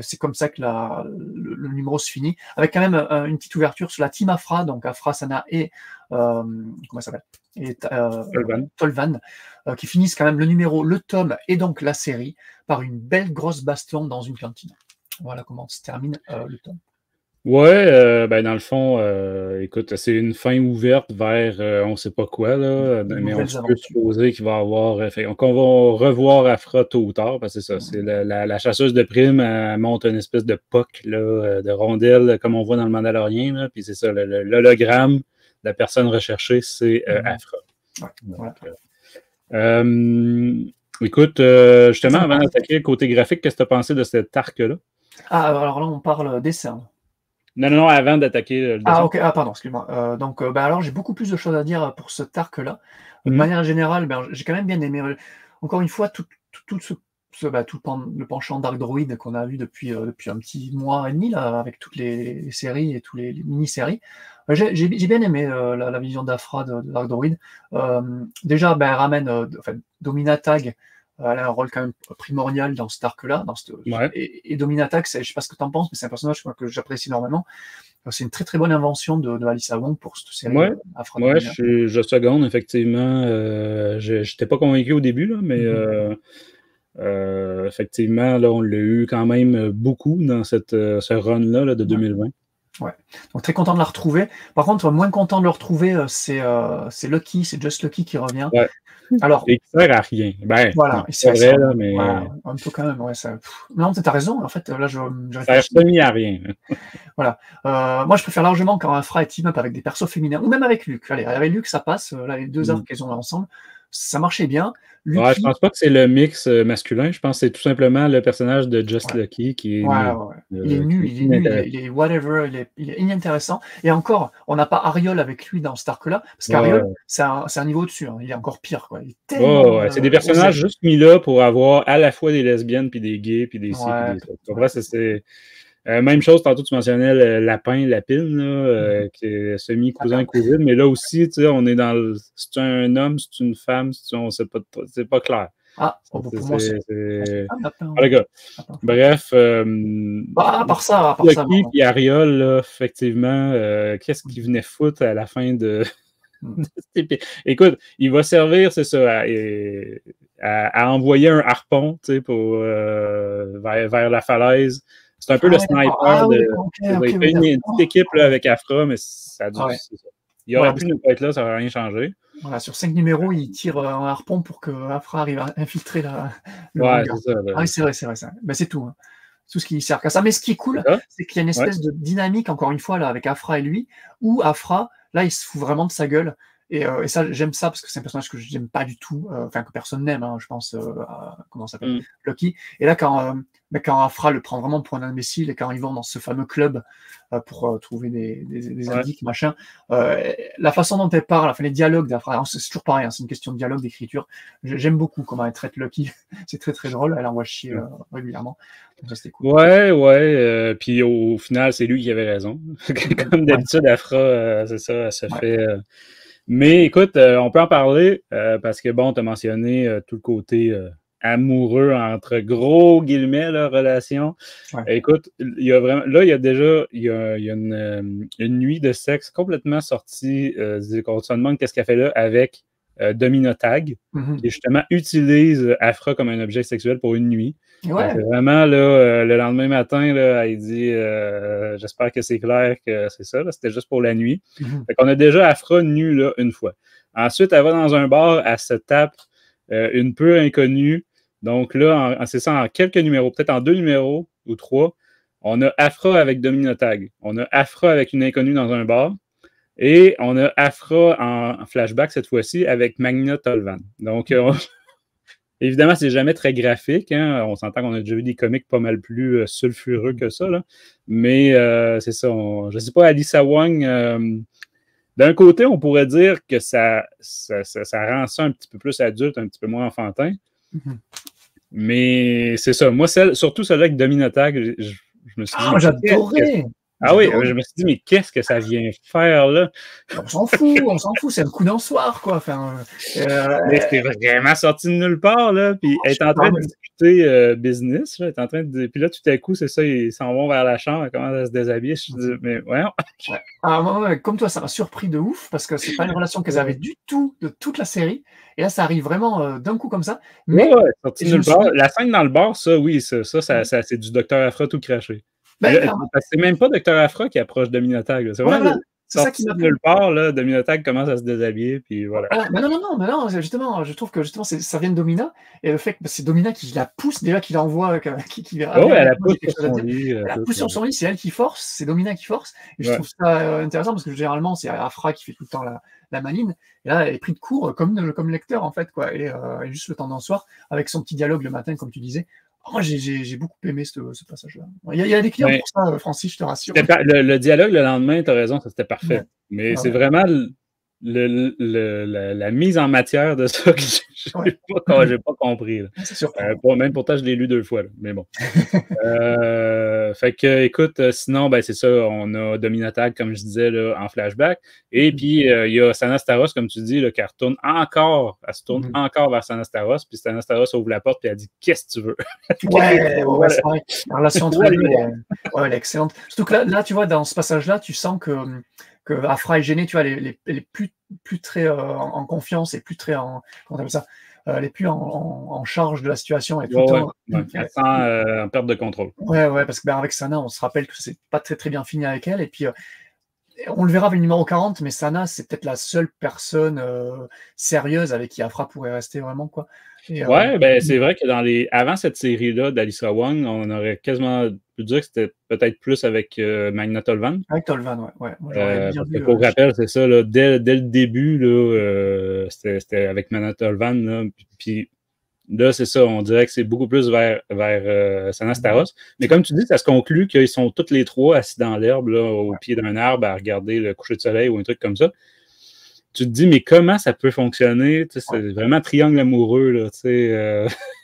C'est comme ça que le numéro se finit, avec quand même une petite ouverture sur la team Aphra, donc Aphra, Sana et comment ça s'appelle, et Tolvan. Tolvan, qui finissent quand même le tome et donc la série par une belle grosse baston dans une cantine. Voilà comment se termine le tome. Ouais, ben dans le fond, écoute, c'est une fin ouverte vers on sait pas quoi, là, mais on peut supposer qu'il va y avoir. On va revoir Aphra tôt ou tard, parce que c'est ça, c'est la chasseuse de primes, elle monte une espèce de POC là, de rondelle, comme on voit dans le Mandalorien, là, puis c'est ça, l'hologramme de la personne recherchée, c'est Aphra. Ouais, voilà. Écoute, justement, avant d'attaquer le côté graphique, qu'est-ce que tu as pensé de cet arc-là? Ah, alors là, on parle dessin. Non, avant d'attaquer le dessin. Ah, ok, pardon, excuse-moi. Donc, alors, j'ai beaucoup plus de choses à dire pour ce arc-là. De manière générale, j'ai quand même bien aimé. Encore une fois, tout le penchant Dark Droid qu'on a vu depuis un petit mois et demi, là, avec toutes les séries et toutes les mini-séries. J'ai bien aimé la vision d'Aphra de Dark Droid. Déjà, elle ramène Dominatag. Elle a un rôle quand même primordial dans cet arc-là. Et Dominatag, je ne sais pas ce que tu en penses, mais c'est un personnage que j'apprécie énormément. C'est une très très bonne invention de Alyssa Wong pour cette série. Aphra. Ouais, je seconde, effectivement. Je n'étais pas convaincu au début, là, mais effectivement, là, on l'a eu quand même beaucoup dans ce run-là là, de 2020. Ouais. Donc très content de la retrouver. Par contre, moins content de le retrouver, c'est Lucky, c'est Just Lucky qui revient. Ouais. Alors, il ne sert à rien. Ben, voilà, c'est vrai, là, mais. Voilà, un peu quand même, ouais. Non, tu as raison, en fait, là, je ça sert semi à rien. Voilà. Moi, je préfère largement quand Aphra est team-up avec des persos féminins, ou même avec Luke. Allez, avec Luke, ça passe. Là, les deux arcs qu'elles ont ensemble, ça marchait bien. Lucky... Ouais, je pense pas que c'est le mix masculin. Je pense que c'est tout simplement le personnage de Just Lucky qui est nul. Il est nul, il est whatever, il est inintéressant. Et encore, on n'a pas Ariol avec lui dans cet arc-là, parce qu'Ariol, c'est un niveau au-dessus. Hein. Il est encore pire. Quoi. Il est tellement, c'est des personnages juste mis là pour avoir à la fois des lesbiennes, puis des gays, puis des ci, puis des ça. C'est même chose, tantôt tu mentionnais le lapin, lapine, là, qui est semi-cousin-cousine, mais là aussi, tu sais, on est dans c'est un homme, c'est une femme, on sait pas, c'est pas clair. Pour moi, c'est les gars. Bref. À part ça. Lucky et Ariol, là, effectivement, qu'est-ce qu'il venait foutre à la fin de. Écoute, il va servir, c'est ça, à envoyer un harpon, tu sais, vers la falaise. C'est un peu le sniper de. Une petite équipe là, avec Aphra, mais ça a dû. Il aurait pu ne pas être là, ça n'aurait rien changé. Voilà, sur 5 numéros, il tire un harpon pour que Aphra arrive à infiltrer le manga. C'est ça. C'est vrai. Ben, c'est tout. Hein. Tout ce qui sert à ça. Mais ce qui est cool, c'est qu'il y a une espèce de dynamique, encore une fois, là, avec Aphra et lui, où Aphra, là, il se fout vraiment de sa gueule. Et ça, j'aime ça parce que c'est un personnage que je n'aime pas du tout, que personne n'aime, hein, je pense à comment ça s'appelle, Lucky. Et là, quand Aphra le prend vraiment pour un imbécile et quand ils vont dans ce fameux club pour trouver des indices, machin, la façon dont elle parle, les dialogues d'Aphra, c'est toujours pareil, hein, c'est une question de dialogue, d'écriture. J'aime beaucoup comment elle traite Lucky, c'est très très drôle, elle envoie chier régulièrement. Donc ça, c'était cool. Ouais. Puis au final, c'est lui qui avait raison. Comme d'habitude, Aphra, c'est ça, elle se fait. Mais écoute, on peut en parler parce que bon, tu as mentionné tout le côté amoureux entre gros guillemets, la relation. Écoute, il y a vraiment, là, il y a une nuit de sexe complètement sortie. On se demande qu'est-ce qu'elle fait là avec Dominatag, qui justement utilise Aphra comme un objet sexuel pour une nuit. Ouais. C'est vraiment là, le lendemain matin, là, elle dit j'espère que c'est clair que c'est ça, là, c'était juste pour la nuit. Fait qu'on a déjà Aphra nue là, une fois. Ensuite, elle va dans un bar, elle se tape une pure inconnue. Donc là, c'est ça, en quelques numéros, peut-être en 2 numéros ou 3, on a Aphra avec Dominatag. On a Aphra avec une inconnue dans un bar. Et on a Aphra en flashback cette fois-ci avec Magna Tolvan. Donc, évidemment, c'est jamais très graphique. Hein? On s'entend qu'on a déjà vu des comics pas mal plus sulfureux que ça. Là. Mais c'est ça. Je ne sais pas, Alyssa Wong, d'un côté, on pourrait dire que ça rend ça un petit peu plus adulte, un petit peu moins enfantin. Mais c'est ça. Moi, surtout celle-là avec Dominatag, je me suis dit. J'adorais! Ah oui, je me suis dit, mais qu'est-ce que ça vient faire là? On s'en fout, c'est un coup d'un soir, quoi. Enfin, mais c'est vraiment sorti de nulle part, là. Puis elle est en train de discuter business, là. Elle est en train de... Puis là, tout à coup, c'est ça, ils s'en vont vers la chambre, elle commence à se déshabiller. Je me dis, mais voyons. Ouais. Alors, comme toi, ça m'a surpris de ouf, parce que c'est pas une relation qu'elles avaient du tout de toute la série. Et là, ça arrive vraiment d'un coup comme ça. Mais sorti de nulle part. La scène dans le bar, ça, oui, ça c'est du Dr. Aphra tout craché. C'est même pas Dr. Aphra qui approche Dominotag. C'est vraiment c'est ça qui m'a de nulle part, là, Dominotag commence à se déshabiller, puis voilà. Mais non, justement, je trouve que ça vient de Domina, et le fait que c'est Domina qui la pousse, déjà qui l'envoie, elle la pousse sur son lit. Elle la pousse sur son lit, c'est elle qui force, c'est Domina qui force, et je trouve ça intéressant, parce que généralement, c'est Aphra qui fait tout le temps la maline, et là, elle est prise de court comme lecteur, en fait, quoi, et juste le temps d'un soir, avec son petit dialogue le matin, comme tu disais. Moi, j'ai beaucoup aimé ce passage-là. Il y a des clients pour ça, Francis, je te rassure. Le dialoge le lendemain, tu as raison, ça c'était parfait. Mais c'est vraiment la mise en matière de ça que j'ai pas compris. C'est sûr. Même pourtant, je l'ai lu 2 fois. Là. Mais bon. Fait que, écoute, sinon, ben, c'est ça, on a Dominotag, comme je disais, là, en flashback. Et puis, il y a Sanastaros, comme tu dis, là, qui retourne encore. Elle se tourne encore vers Sanastaros. Puis Sanastaros ouvre la porte et elle dit « Qu'est-ce que tu veux? » Ouais, c'est vrai. La relation entre elles, elle est excellente. Surtout que là, tu vois, dans ce passage-là, tu sens que Aphra est gênée, tu vois, elle est plus très en confiance et plus très en... Comment t'appelles ça? Elle est plus en charge de la situation. Et tout elle sent en perte de contrôle. Ouais, parce que avec Sana, on se rappelle que c'est pas très très bien fini avec elle. Et puis, on le verra avec le numéro 40, mais Sana, c'est peut-être la seule personne sérieuse avec qui Aphra pourrait rester vraiment, quoi. Et, ben c'est vrai que avant cette série-là d'Alyssa Wong, on aurait quasiment pu dire que c'était peut-être plus avec Magna Tolvan. Avec Tolvan, ouais. Pour rappel, c'est ça, là, dès le début, là, c'était avec Magna Tolvan. Là, puis là, c'est ça, on dirait que c'est beaucoup plus vers Sanastaros. Mais comme tu dis, ça se conclut qu'ils sont tous les trois assis dans l'herbe, là, au pied d'un arbre, à regarder le coucher de soleil ou un truc comme ça. Tu te dis, mais comment ça peut fonctionner? C'est vraiment triangle amoureux. Là,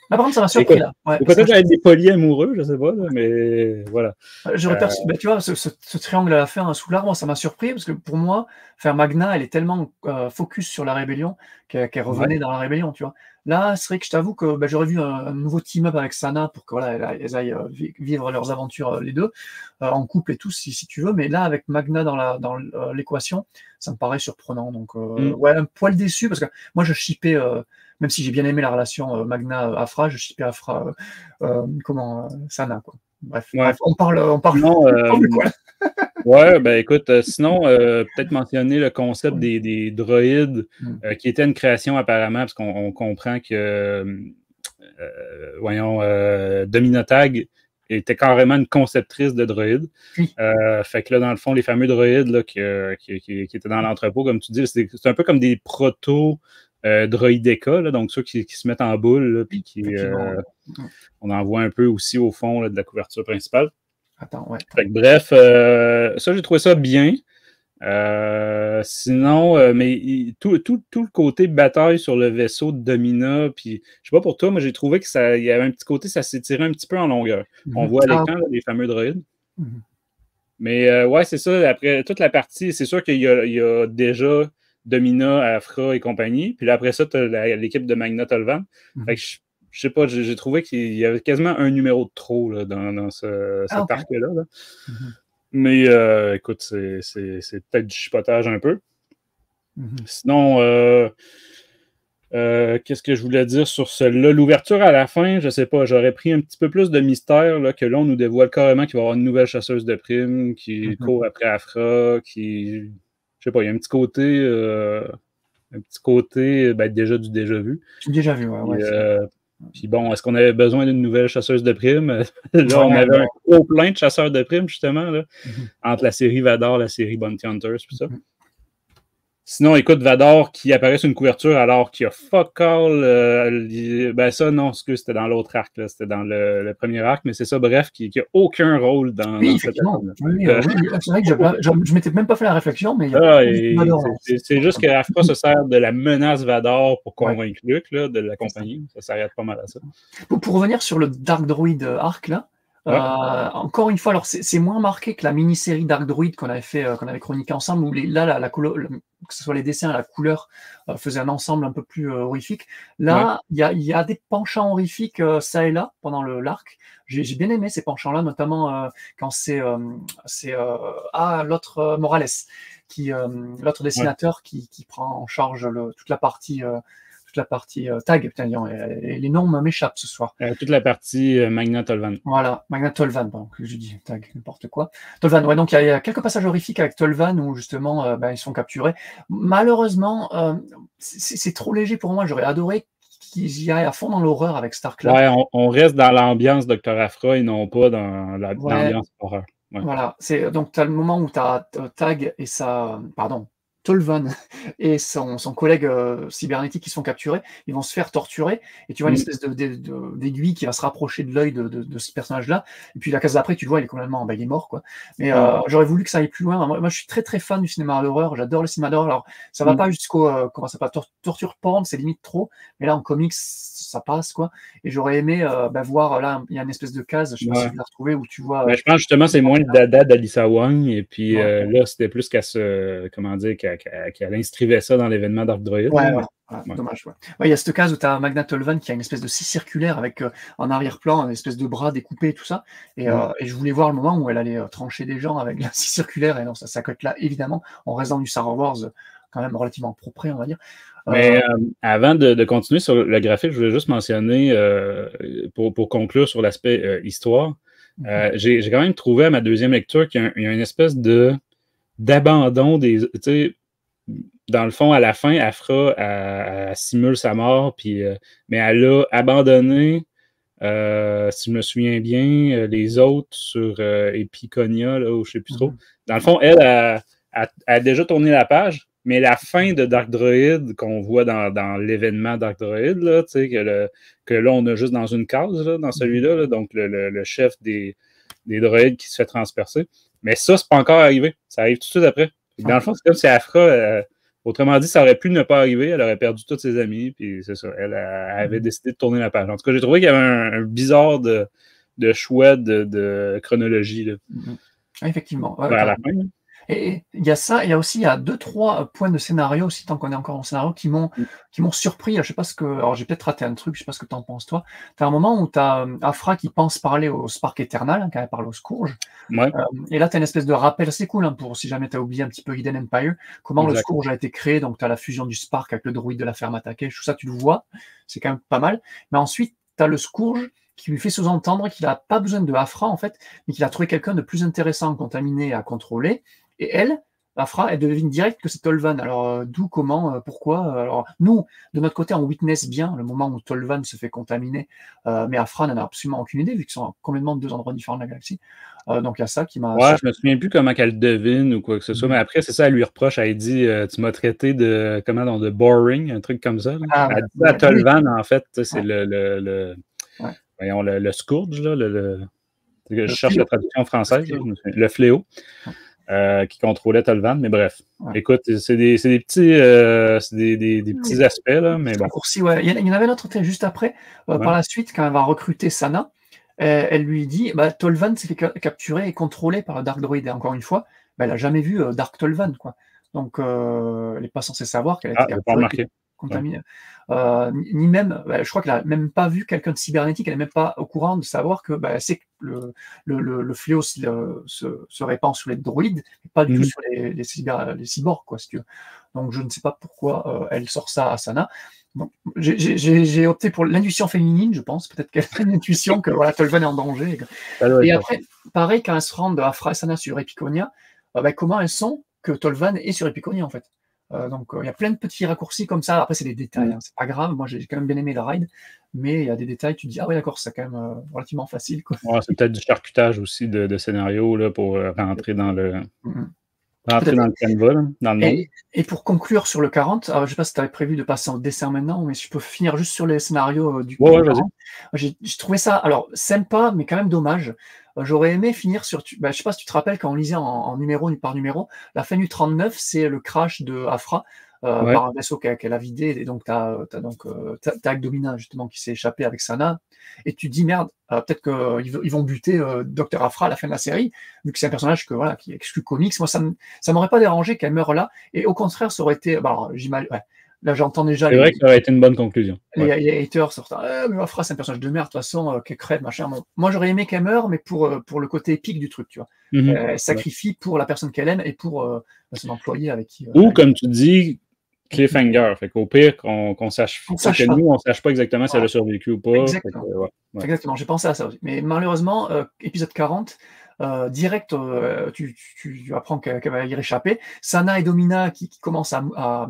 par contre, ça m'a surpris. Là. Peut-être être des polyamoureux, je sais pas, là, mais voilà. J'aurais perçu, tu vois, ce triangle à la fin, sous l'arbre, ça m'a surpris, parce que pour moi, Magna, elle est tellement focus sur la rébellion qu'elle revenait dans la rébellion, tu vois. Là, c'est vrai que je t'avoue que j'aurais vu un nouveau team-up avec Sana pour que elles aillent vivre leurs aventures les deux, en couple et tout, si tu veux. Mais là, avec Magna dans l'équation, ça me paraît surprenant. Donc, un poil déçu, parce que moi, je shippais, même si j'ai bien aimé la relation Magna-Aphra, je shippais Aphra, Sana, quoi. Bref, on parle de quoi? Ouais, ben écoute, sinon, peut-être mentionner le concept des droïdes, qui était une création apparemment, parce qu'on comprend que, Dominotag était carrément une conceptrice de droïdes. Fait que là, dans le fond, les fameux droïdes là, qui étaient dans l'entrepôt, comme tu dis, c'est un peu comme des proto-droïdeka, donc ceux qui se mettent en boule, puis on en voit un peu aussi au fond là, de la couverture principale. Fait que, bref, ça, j'ai trouvé ça bien. Sinon, mais tout le côté bataille sur le vaisseau de Domina, puis je sais pas pour toi, mais j'ai trouvé que il y avait un petit côté, ça s'étirait un petit peu en longueur. On voit à l'écran les fameux droïdes. Mais c'est ça, après toute la partie, c'est sûr qu'il y a déjà Domina, Aphra et compagnie, puis là, après ça, tu as l'équipe de Magna Tolvan. Fait que je sais pas, j'ai trouvé qu'il y avait quasiment un numéro de trop là, dans cet arc-là. Là. Mais écoute, c'est peut-être du chipotage un peu. Sinon, qu'est-ce que je voulais dire sur celle-là? L'ouverture à la fin, je sais pas, j'aurais pris un petit peu plus de mystère là, que là, on nous dévoile carrément qu'il va y avoir une nouvelle chasseuse de primes qui court après Aphra, je sais pas, il y a un petit côté déjà du déjà vu. Déjà vu, puis bon, est-ce qu'on avait besoin d'une nouvelle chasseuse de primes? Là, on avait un gros plein de chasseurs de primes, justement, là, entre la série Vador, la série Bounty Hunters, tout ça. Sinon, écoute, Vador qui apparaît sur une couverture alors qu'il y a fuck all. Ça, non, c'était dans l'autre arc, là, c'était dans le premier arc, mais c'est ça, bref, qui n'a aucun rôle dans cette arc. C'est vrai que je m'étais même pas fait la réflexion, mais c'est juste que Aphra se sert de la menace Vador pour convaincre Luke là, de l'accompagner. Ça s'arrête pas mal à ça. Pour revenir sur le Dark Droid arc, là, Encore une fois, alors c'est moins marqué que la mini-série Dark Druid qu'on avait chroniqué ensemble, où que ce soit les dessins et la couleur faisaient un ensemble un peu plus horrifique. Là, il y a des penchants horrifiques ça et là pendant l'arc. J'ai bien aimé ces penchants-là, notamment quand c'est l'autre Morales, l'autre dessinateur qui prend en charge toute la partie tag. Putain, les noms m'échappent ce soir. Toute la partie Magna Tolvan. Voilà, Magna Tolvan, bon, je dis tag, n'importe quoi. Tolvan, ouais, donc il y a quelques passages horrifiques avec Tolvan où justement ils sont capturés. Malheureusement, c'est trop léger pour moi. J'aurais adoré qu'ils y aillent à fond dans l'horreur avec Stark. Ouais, on reste dans l'ambiance Dr. Aphra et non pas dans l'ambiance horreur. Ouais. Voilà, donc tu as le moment où tu as Tag et Tolvan et son collègue cybernétique qui se font capturer, ils vont se faire torturer, et tu vois une espèce d'aiguille qui va se rapprocher de l'œil de ce personnage-là, et puis la case d'après, tu le vois, il est complètement, il est mort, quoi. Mais j'aurais voulu que ça aille plus loin. Moi, je suis très très fan du cinéma d'horreur, j'adore le cinéma d'horreur. Alors, ça va pas jusqu'au, comment ça s'appelle, torture porn, c'est limite trop, mais là, en comics, ça passe, quoi. Et j'aurais aimé voir, là, il y a une espèce de case, je sais pas si vous l'avez retrouvé, où tu vois... je pense justement c'est moins le dada d'Alyssa Wong, et puis là, c'était plus qu'elle inscrivait ça dans l'événement Dark Druid. Dommage. Il y a cette case où tu as Magna Tolvan qui a une espèce de scie circulaire avec en arrière-plan une espèce de bras découpé et tout ça. Et je voulais voir le moment où elle allait trancher des gens avec la scie circulaire. Et non, ça s'accote là, évidemment. On reste dans du Star Wars quand même relativement propre, on va dire. Mais avant de continuer sur le graphique, je voulais juste mentionner, pour conclure sur l'aspect histoire, j'ai quand même trouvé à ma deuxième lecture qu'il y a une espèce d'abandon des... Tu sais, dans le fond, à la fin, Aphra elle simule sa mort, mais elle a abandonné, si je me souviens bien, les autres sur Epiconia, là, ou je ne sais plus trop. Dans le fond, elle a déjà tourné la page, mais la fin de Dark Druid qu'on voit dans l'événement Dark Druid, là, que là, on a juste dans une case, là, dans celui-là, là, donc le chef des droïdes qui se fait transpercer. Mais ça, c'est pas encore arrivé. Ça arrive tout de suite après. Dans le fond, c'est comme si Aphra, autrement dit, ça aurait pu ne pas arriver. Elle aurait perdu tous ses amis, puis c'est ça. Elle avait décidé de tourner la page. En tout cas, j'ai trouvé qu'il y avait un bizarre de choix de chronologie. Là. Effectivement. À la fin. Et il y a ça, il y a aussi 2-3 points de scénario aussi, tant qu'on est encore en scénario, qui m'ont surpris. Je sais pas alors j'ai peut-être raté un truc, je sais pas ce que tu en penses toi. Tu as un moment où tu as Aphra qui pense parler au Spark éternel, quand elle parle au Scourge. Ouais. Et là, tu as une espèce de rappel, c'est cool, pour si jamais tu as oublié un petit peu Hidden Empire, comment le Scourge a été créé, donc tu as la fusion du Spark avec le droïde de la ferme attaquée, tout ça tu le vois, c'est quand même pas mal. Mais ensuite, tu as le Scourge qui lui fait sous-entendre qu'il n'a pas besoin de Aphra, en fait, mais qu'il a trouvé quelqu'un de plus intéressant, contaminé à contrôler. Et elle, Aphra, elle devine direct que c'est Tolvan. Alors, d'où, comment, pourquoi Alors, nous, de notre côté, on witness bien le moment où Tolvan se fait contaminer, mais Aphra n'en a absolument aucune idée, vu qu'ils sont complètement de 2 endroits différents de la galaxie. Donc, il y a ça qui m'a... Ouais, je me souviens plus comment qu'elle devine ou quoi que ce soit, mais après, c'est ça, elle lui reproche, elle dit tu m'as traité de boring, un truc comme ça. Elle dit à Tolvan, en fait, c'est le Scourge, là, je cherche la traduction française, le fléau. Qui contrôlait Tolvan, mais bref. Écoute, c'est des petits aspects, là, mais bon. Raccourci, il y en avait un autre juste après, par la suite, quand elle va recruter Sana, elle lui dit, Tolvan s'est fait capturer et contrôlé par le Dark Droid, et encore une fois, elle n'a jamais vu Dark Tolvan, quoi. Donc, elle n'est pas censée savoir qu'elle a été capturée. Contaminée. Ni même, je crois qu'elle n'a même pas vu quelqu'un de cybernétique, elle n'est même pas au courant de savoir que c'est que le fléau se répand sur les droïdes, mais pas du tout sur les cyborgs, quoi, si tu veux. Donc je ne sais pas pourquoi elle sort ça à Sana. Donc, j'ai opté pour l'intuition féminine, je pense, peut-être qu'elle a une intuition que Tolvan est en danger. Et après, pareil, quand elles se rendent à Aphra et Sana sur Epiconia, comment elles sont que Tolvan est sur Epiconia, en fait. Donc il y a plein de petits raccourcis comme ça. Après c'est des détails, c'est pas grave. Moi j'ai quand même bien aimé la ride, mais il y a des détails. Tu te dis ah ouais d'accord, c'est quand même relativement facile, quoi. Ouais, c'est peut-être du charcutage aussi de scénario là, pour rentrer dans le canevas, dans le monde. Et pour conclure sur le 40, alors, je sais pas si tu avais prévu de passer en dessin maintenant, mais je peux finir juste sur les scénarios du 40. J'ai trouvé ça alors sympa, mais quand même dommage. J'aurais aimé finir sur... je sais pas si tu te rappelles, quand on lisait en numéro par numéro, la fin du 39, c'est le crash de Aphra. par un vaisseau qu'elle a vidé, et donc t'as Agdomina justement qui s'est échappé avec Sana, et tu te dis merde, peut-être qu'ils vont buter Dr. Aphra à la fin de la série, vu que c'est un personnage qui est exclu comics. Moi, ça m'aurait pas dérangé qu'elle meure là, et au contraire, ça aurait été, j'imagine, là j'entends déjà c'est vrai que ça aurait été une bonne conclusion. Les haters sortent, mais Aphra c'est un personnage de merde, de toute façon, qu'elle crève, machin. Bon, moi j'aurais aimé qu'elle meure, mais pour le côté épique du truc, tu vois. Elle sacrifie pour la personne qu'elle aime et pour son employé avec qui. Ou comme tu dis, cliffhanger. Fait qu'au pire, qu'on sache, que nous, on sache pas exactement si elle a survécu ou pas. Exactement. Exactement, j'ai pensé à ça aussi. Mais malheureusement, épisode 40, direct, tu apprends qu'elle va y réchapper. Sana et Domina qui commencent à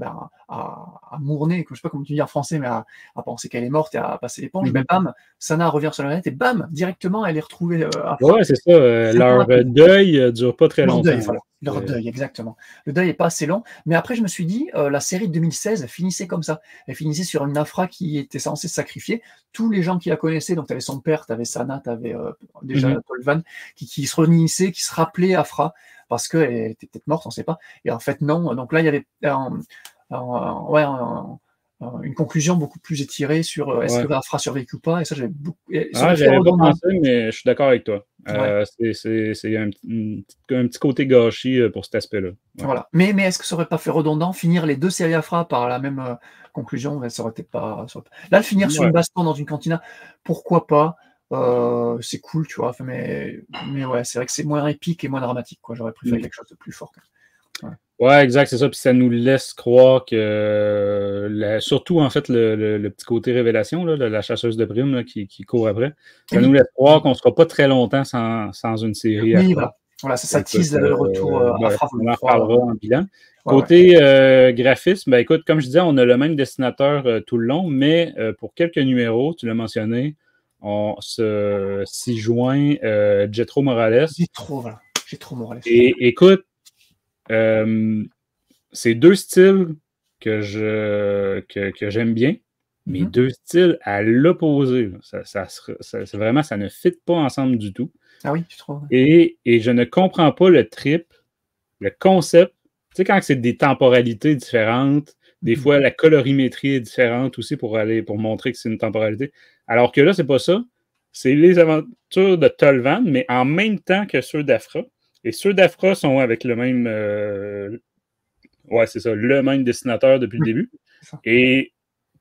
mourner, je sais pas comment tu dis en français, mais à penser qu'elle est morte et à passer l'éponge. Mais bam, Sana revient sur la planète et bam, directement, elle est retrouvée. Ouais, c'est ça. Leur deuil dure pas très longtemps. Leur deuil, exactement. Le deuil n'est pas assez long. Mais après, je me suis dit, la série de 2016 finissait comme ça. Elle finissait sur une Aphra qui était censée se sacrifier. Tous les gens qui la connaissaient, donc tu avais son père, tu avais Sana, tu avais déjà Tolvan, qui se réunissaient, qui se rappelaient Aphra, parce qu'elle était peut-être morte, on ne sait pas. Et en fait, non. Donc là, il y avait une conclusion beaucoup plus étirée sur est-ce que Aphra survécu ou pas. Et ça, j'avais beaucoup. J'avais pas pensé, mais je suis d'accord avec toi. C'est un petit côté gâchis pour cet aspect-là. Voilà. Mais est-ce que ça aurait pas fait redondant finir les deux séries Aphra par la même conclusion? Ça aurait été pas. Là, le finir sur une baston dans une cantina, pourquoi pas? C'est cool, tu vois. Mais ouais, c'est vrai que c'est moins épique et moins dramatique, quoi. J'aurais préféré quelque chose de plus fort. Ouais, exact, c'est ça. Puis ça nous laisse croire que, surtout en fait, le petit côté révélation, là, la chasseuse de primes là, qui court après, ça nous laisse croire qu'on ne sera pas très longtemps sans une série. Oui, voilà, ça tease le retour à Aphra. On en reparlera en bilan. Côté graphisme, ben écoute, comme je disais, on a le même dessinateur tout le long, mais pour quelques numéros, tu l'as mentionné, on s'y joint Jetro Morales. Jetro Morales. Et écoute, c'est deux styles que j'aime bien, mais deux styles à l'opposé. Vraiment, ça ne fit pas ensemble du tout. Ah oui, tu trouves? Et je ne comprends pas le concept. Tu sais, quand c'est des temporalités différentes, des fois la colorimétrie est différente aussi pour montrer que c'est une temporalité. Alors que là, c'est pas ça. C'est les aventures de Tolvan, mais en même temps que ceux d'Aphra. Et ceux d'Aphra sont avec le même le même dessinateur depuis le début. Et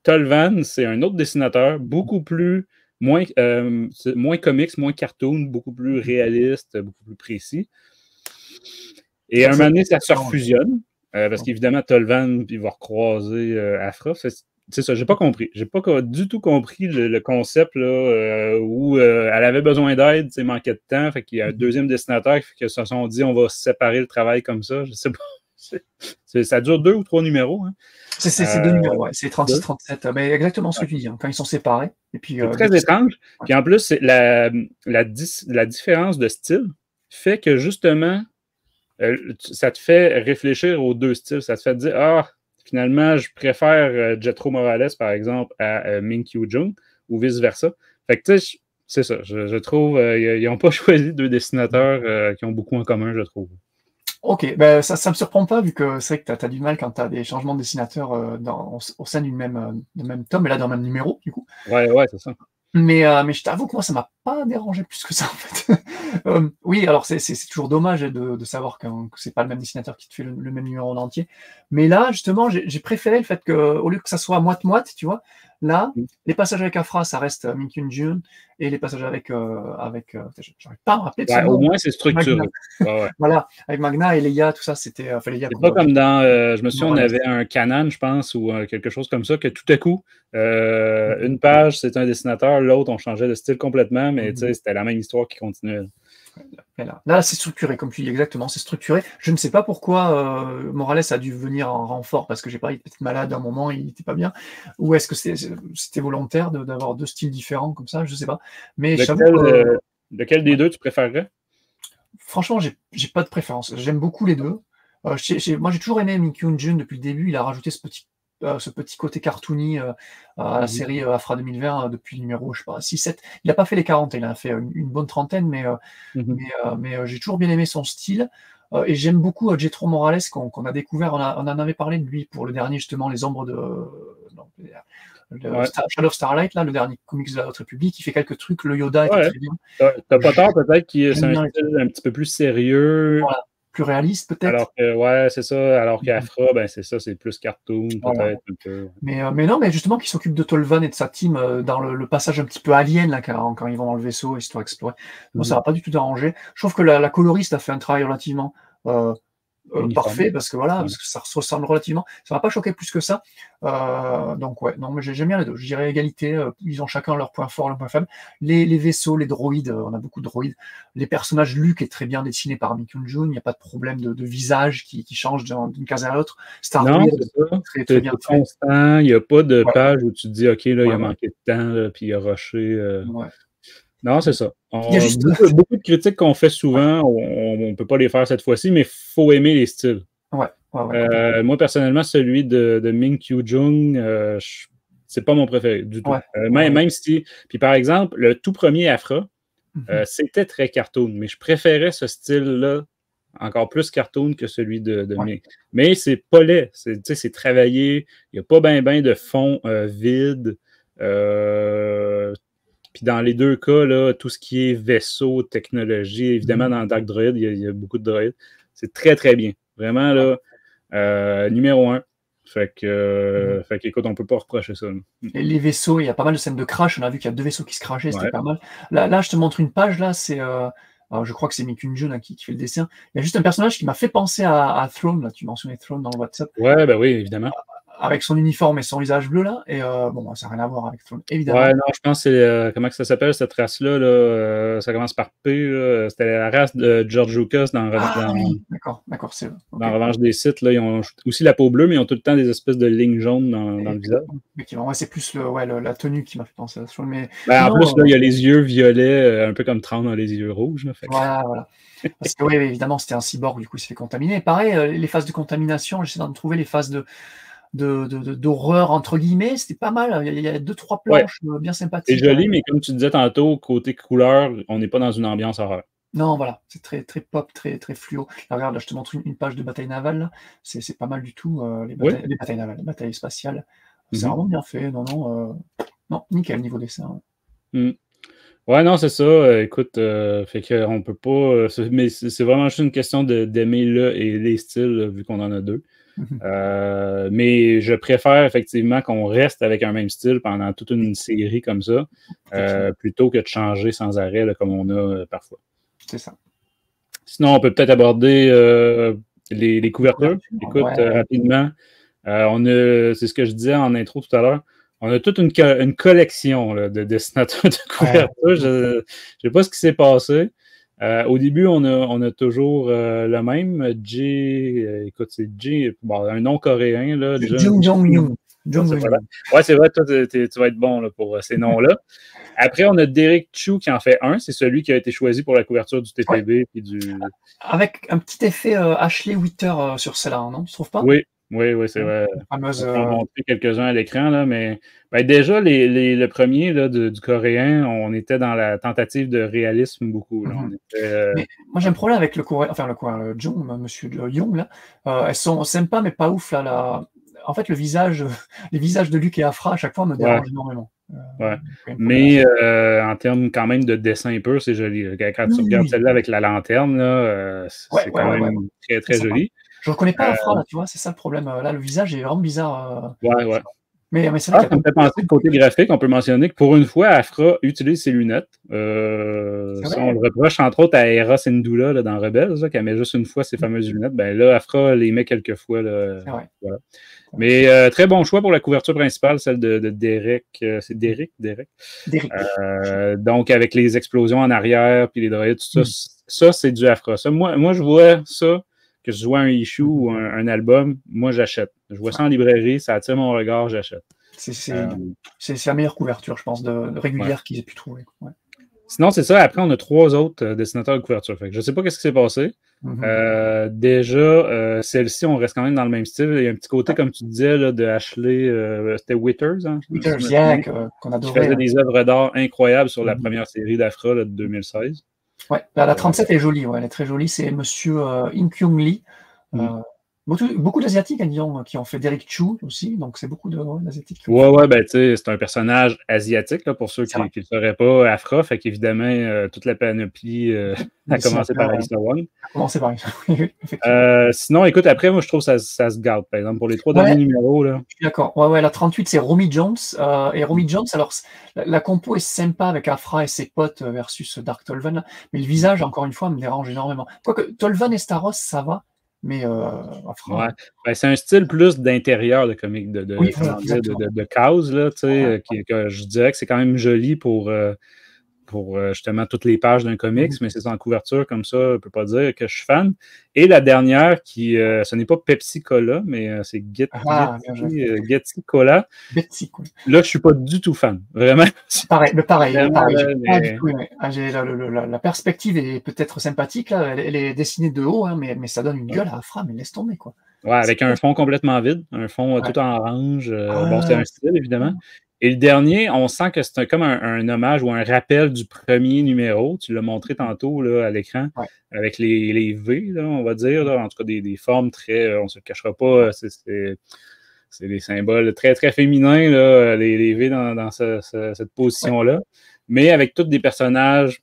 Tolvan, c'est un autre dessinateur, moins comics, moins cartoon, beaucoup plus réaliste, beaucoup plus précis. Et à un moment donné, ça se refusionne, parce qu'évidemment, Tolvan, il va recroiser Aphra. C'est ça, j'ai pas compris. J'ai pas du tout compris le concept là, où elle avait besoin d'aide, il manquait de temps, fait qu'il y a un deuxième dessinateur qui se sont dit on va séparer le travail comme ça. Je sais pas. Ça dure 2 ou 3 numéros. Hein. C'est 2 numéros, c'est 36-37. Mais exactement ce que tu dis, quand ils sont séparés. Et puis, c'est très étrange. Puis en plus, la différence de style fait que justement, ça te fait réfléchir aux deux styles. Ça te fait dire finalement, je préfère Jetro Morales, par exemple, à Min-Kyu Jung, ou vice-versa. Fait que, tu sais, c'est ça. Je trouve ils n'ont pas choisi deux dessinateurs qui ont beaucoup en commun, je trouve. Ok, ben ça me surprend pas, vu que c'est vrai que tu as du mal quand tu as des changements de dessinateurs au sein d'un même tome, et là, dans le même numéro, du coup. Ouais, c'est ça. Mais je t'avoue que moi, ça m'a pas dérangé plus que ça, en fait. Oui, alors c'est toujours dommage de savoir que c'est pas le même dessinateur qui te fait le même numéro en entier. Mais là, justement, j'ai préféré le fait qu'au lieu que ça soit moite-moite, tu vois, là, les passages avec Aphra, ça reste Min-Kyu Jung, et les passages avec j'arrive pas à me rappeler de son nom. Au moins, c'est structuré. Voilà, avec Magna et Leia, tout ça, c'était... c'est pas comme dans... je me souviens, on avait un Kanan, je pense, ou quelque chose comme ça, que tout à coup, une page, c'est un dessinateur, l'autre, on changeait de style complètement, mais tu sais, c'était la même histoire qui continuait. Là, c'est structuré, comme tu dis, exactement, c'est structuré. Je ne sais pas pourquoi Morales a dû venir en renfort, parce que il était peut-être malade à un moment, il n'était pas bien, ou est-ce que c'était volontaire d'avoir deux styles différents comme ça, je ne sais pas. Mais lequel des deux tu préférerais? Franchement, j'ai pas de préférence. J'aime beaucoup les deux. Moi, j'ai toujours aimé Min-Kyu Jung depuis le début. Il a rajouté ce petit côté cartoony à la série Aphra 2020 depuis le numéro, je sais pas, 6-7. Il n'a pas fait les 40, il en a fait une bonne trentaine, mais j'ai toujours bien aimé son style. Et j'aime beaucoup Jetro Morales qu'on a découvert. On en avait parlé de lui pour le dernier, justement, Les Ombres de. Shadow of Starlight, là, le dernier comics de la Haute République, il fait quelques trucs. Le Yoda était très bien. T'as pas tort, peut-être qu'il c'est un style un petit peu plus sérieux. Voilà. Plus réaliste, peut-être. Alors que, c'est ça. Alors qu'Afra, c'est ça, c'est plus cartoon, peut-être. Voilà. Un peu. Mais non, mais justement, qu'il s'occupe de Tolvan et de sa team dans le passage un petit peu alien, là, quand ils vont dans le vaisseau, histoire d'explorer. Bon, ça va pas du tout déranger. Je trouve que la coloriste a fait un travail relativement parfait, parce que parce que ça se ressemble relativement. Ça m'a pas choqué plus que ça. Donc, non, mais j'aime bien les deux. Je dirais égalité. Ils ont chacun leur point fort, leur point faible. Les vaisseaux, les droïdes, on a beaucoup de droïdes. Les personnages, Luke est très bien dessiné par Mi Kyung-jun. Il n'y a pas de problème de visage qui change d'une case à l'autre. Star Wars, très bien constant. Il n'y a pas de page où tu te dis, OK, là, il a manqué de temps, là, puis il a rushé. Non, c'est ça. Beaucoup de critiques qu'on fait souvent, on ne peut pas les faire cette fois-ci, mais il faut aimer les styles. Moi, personnellement, celui de Min Kyu-jung, c'est pas mon préféré du tout. Même si, puis par exemple, le tout premier Afra, c'était très cartoon, mais je préférais ce style-là encore plus cartoon que celui de Min. Mais c'est pas laid, c'est travaillé, il n'y a pas ben de fond vide. Puis dans les deux cas, là, tout ce qui est vaisseau, technologie, évidemment, dans Dark Droid, il y a beaucoup de droïdes. C'est très, très bien. Vraiment, là, numéro 1. Fait qu'écoute, on ne peut pas reprocher ça. Les vaisseaux, il y a pas mal de scènes de crash. On a vu qu'il y a 2 vaisseaux qui se crashaient, c'était pas mal. Là, je te montre une page, là, c'est... je crois que c'est Mi Kyung-jun qui fait le dessin. Il y a juste un personnage qui m'a fait penser à Throne, là, tu mentionnais Throne dans le WhatsApp. Ouais, oui, évidemment. Avec son uniforme et son visage bleu, là. Et bon, ça n'a rien à voir avec Throne, évidemment. Ouais, non, je pense que c'est... comment que ça s'appelle, cette race-là? Là, ça commence par P. C'était la race de George Lucas dans d'accord, c'est okay. Dans Revanche des Sith. Là, ils ont aussi la peau bleue, mais ils ont tout le temps des espèces de lignes jaunes dans le visage. C'est plus la tenue qui m'a fait penser à Throne. Mais en plus, là, il y a les yeux violets, un peu comme Tron dans les yeux rouges. Là, fait. Voilà. Parce que, évidemment, c'était un cyborg, du coup, il s'est fait contaminer. Et pareil, les phases de contamination, j'essaie de trouver les phases d'horreur, entre guillemets, c'était pas mal. Il y a 2-3 planches bien sympathiques. C'est joli, mais comme tu disais tantôt, côté couleur, on n'est pas dans une ambiance horreur. Non, voilà, c'est très, très pop, très, très fluo. Là, regarde, là, je te montre une page de bataille navale. C'est pas mal du tout, les batailles navales, les batailles spatiales. C'est vraiment bien fait. Non, nickel niveau dessin. Ouais, non, c'est ça. Écoute, fait qu'on peut pas. Mais c'est vraiment juste une question d'aimer les styles, vu qu'on en a 2. Mais je préfère effectivement qu'on reste avec un même style pendant toute une série comme ça, plutôt que de changer sans arrêt, là, comme on a parfois. C'est ça. Sinon, on peut peut-être aborder les couvertures. Écoute, rapidement, c'est ce que je disais en intro tout à l'heure. On a toute une collection là, de dessinateurs de couverture. Je ne sais pas ce qui s'est passé. Au début, on a toujours le même. Écoute, c'est Jay, un nom coréen. Là, Jung Jong-yoon. Ouais, c'est vrai, toi, tu vas être bon là, pour ces noms-là. Après, on a Derek Chu qui en fait un. C'est celui qui a été choisi pour la couverture du TPB. Puis avec un petit effet Ashley Witter sur celle-là, non? Tu trouves pas? Oui, c'est vrai. On va montrer quelques-uns à l'écran, là, mais déjà, le premier là, du coréen, on était dans la tentative de réalisme beaucoup. Là. Mais moi, j'ai un problème avec le coréen, le Jung, monsieur Young, là. Elles sont sympas, mais pas ouf, là. En fait, les visages de Luke et Afra, à chaque fois, me dérangent énormément. Mais en termes quand même de dessin pur, c'est joli. Quand tu regardes celle-là avec la lanterne, là, c'est quand même très, très joli. Je ne reconnais pas Afra, là, tu vois, c'est ça le problème. Là, le visage est vraiment bizarre. Ouais. Mais c'est vrai ça me fait penser du côté graphique, on peut mentionner que pour une fois, Afra utilise ses lunettes. Ça, on le reproche entre autres à Hera Syndulla là, dans Rebels, qui met juste une fois ses fameuses lunettes. Ben là, Afra les met quelques fois. Là, voilà. Mais très bon choix pour la couverture principale, celle de Derek. C'est Derek? Derek. Donc, avec les explosions en arrière, puis les droïdes, tout ça, ça c'est du Afra. Ça, moi, je vois ça, que je vois un issue ou un album, moi, j'achète. Je vois ça en librairie, ça attire mon regard, j'achète. C'est la meilleure couverture, je pense, de régulière qu'ils aient pu trouver. Ouais. Sinon, c'est ça. Après, on a 3 autres dessinateurs de couverture. Fait que je ne sais pas ce qui s'est passé. Déjà, celle-ci, on reste quand même dans le même style. Il y a un petit côté, comme tu disais, là, de Ashley, c'était Withers, hein? Withers, qu'on adorait. Qui faisait des œuvres d'art incroyables sur la première série d'Afra de 2016. Ouais, la 37 est jolie, ouais, elle est très jolie. C'est monsieur In Kyung Lee. Beaucoup d'Asiatiques, hein, disons, qui ont fait Derek Chu aussi, donc c'est beaucoup d'Asiatiques. Ouais, ben tu sais, c'est un personnage asiatique, là, pour ceux qui ne le sauraient pas, Afra, fait qu'évidemment, toute la panoplie a commencé par Alyssa Wong. Commencé par sinon, écoute, après, moi, je trouve que ça se garde, par exemple, pour les 3 derniers numéros. Là. Je suis d'accord. Ouais, la 38, c'est Romy Jones. Et Romy Jones, alors, la compo est sympa avec Afra et ses potes versus Dark Tolvan, mais le visage, encore une fois, me dérange énormément. Quoique, Tolvan et Staros, ça va. Mais ouais. Ben, c'est un style plus d'intérieur de comique, de cause, là, tu sais, que je dirais que c'est quand même joli pour justement toutes les pages d'un comics, mais c'est en couverture comme ça, je ne peux pas dire que je suis fan. Et la dernière, ce n'est pas Pepsi Cola, mais c'est Getty Cola. Là, je ne suis pas du tout fan, vraiment. Pareil. La perspective est peut-être sympathique, là. Elle est dessinée de haut, hein, mais ça donne une gueule à Afra, mais laisse tomber, quoi. Ouais, avec un fond complètement vide, un fond tout en orange. Bon, c'est un style, évidemment. Et le dernier, on sent que c'est comme un hommage ou un rappel du premier numéro. Tu l'as montré tantôt là, à l'écran, avec les V, là, on va dire. Là, en tout cas, des formes très... on ne se le cachera pas, c'est des symboles très, très féminins, là, les V dans cette position-là. Mais avec tous des personnages,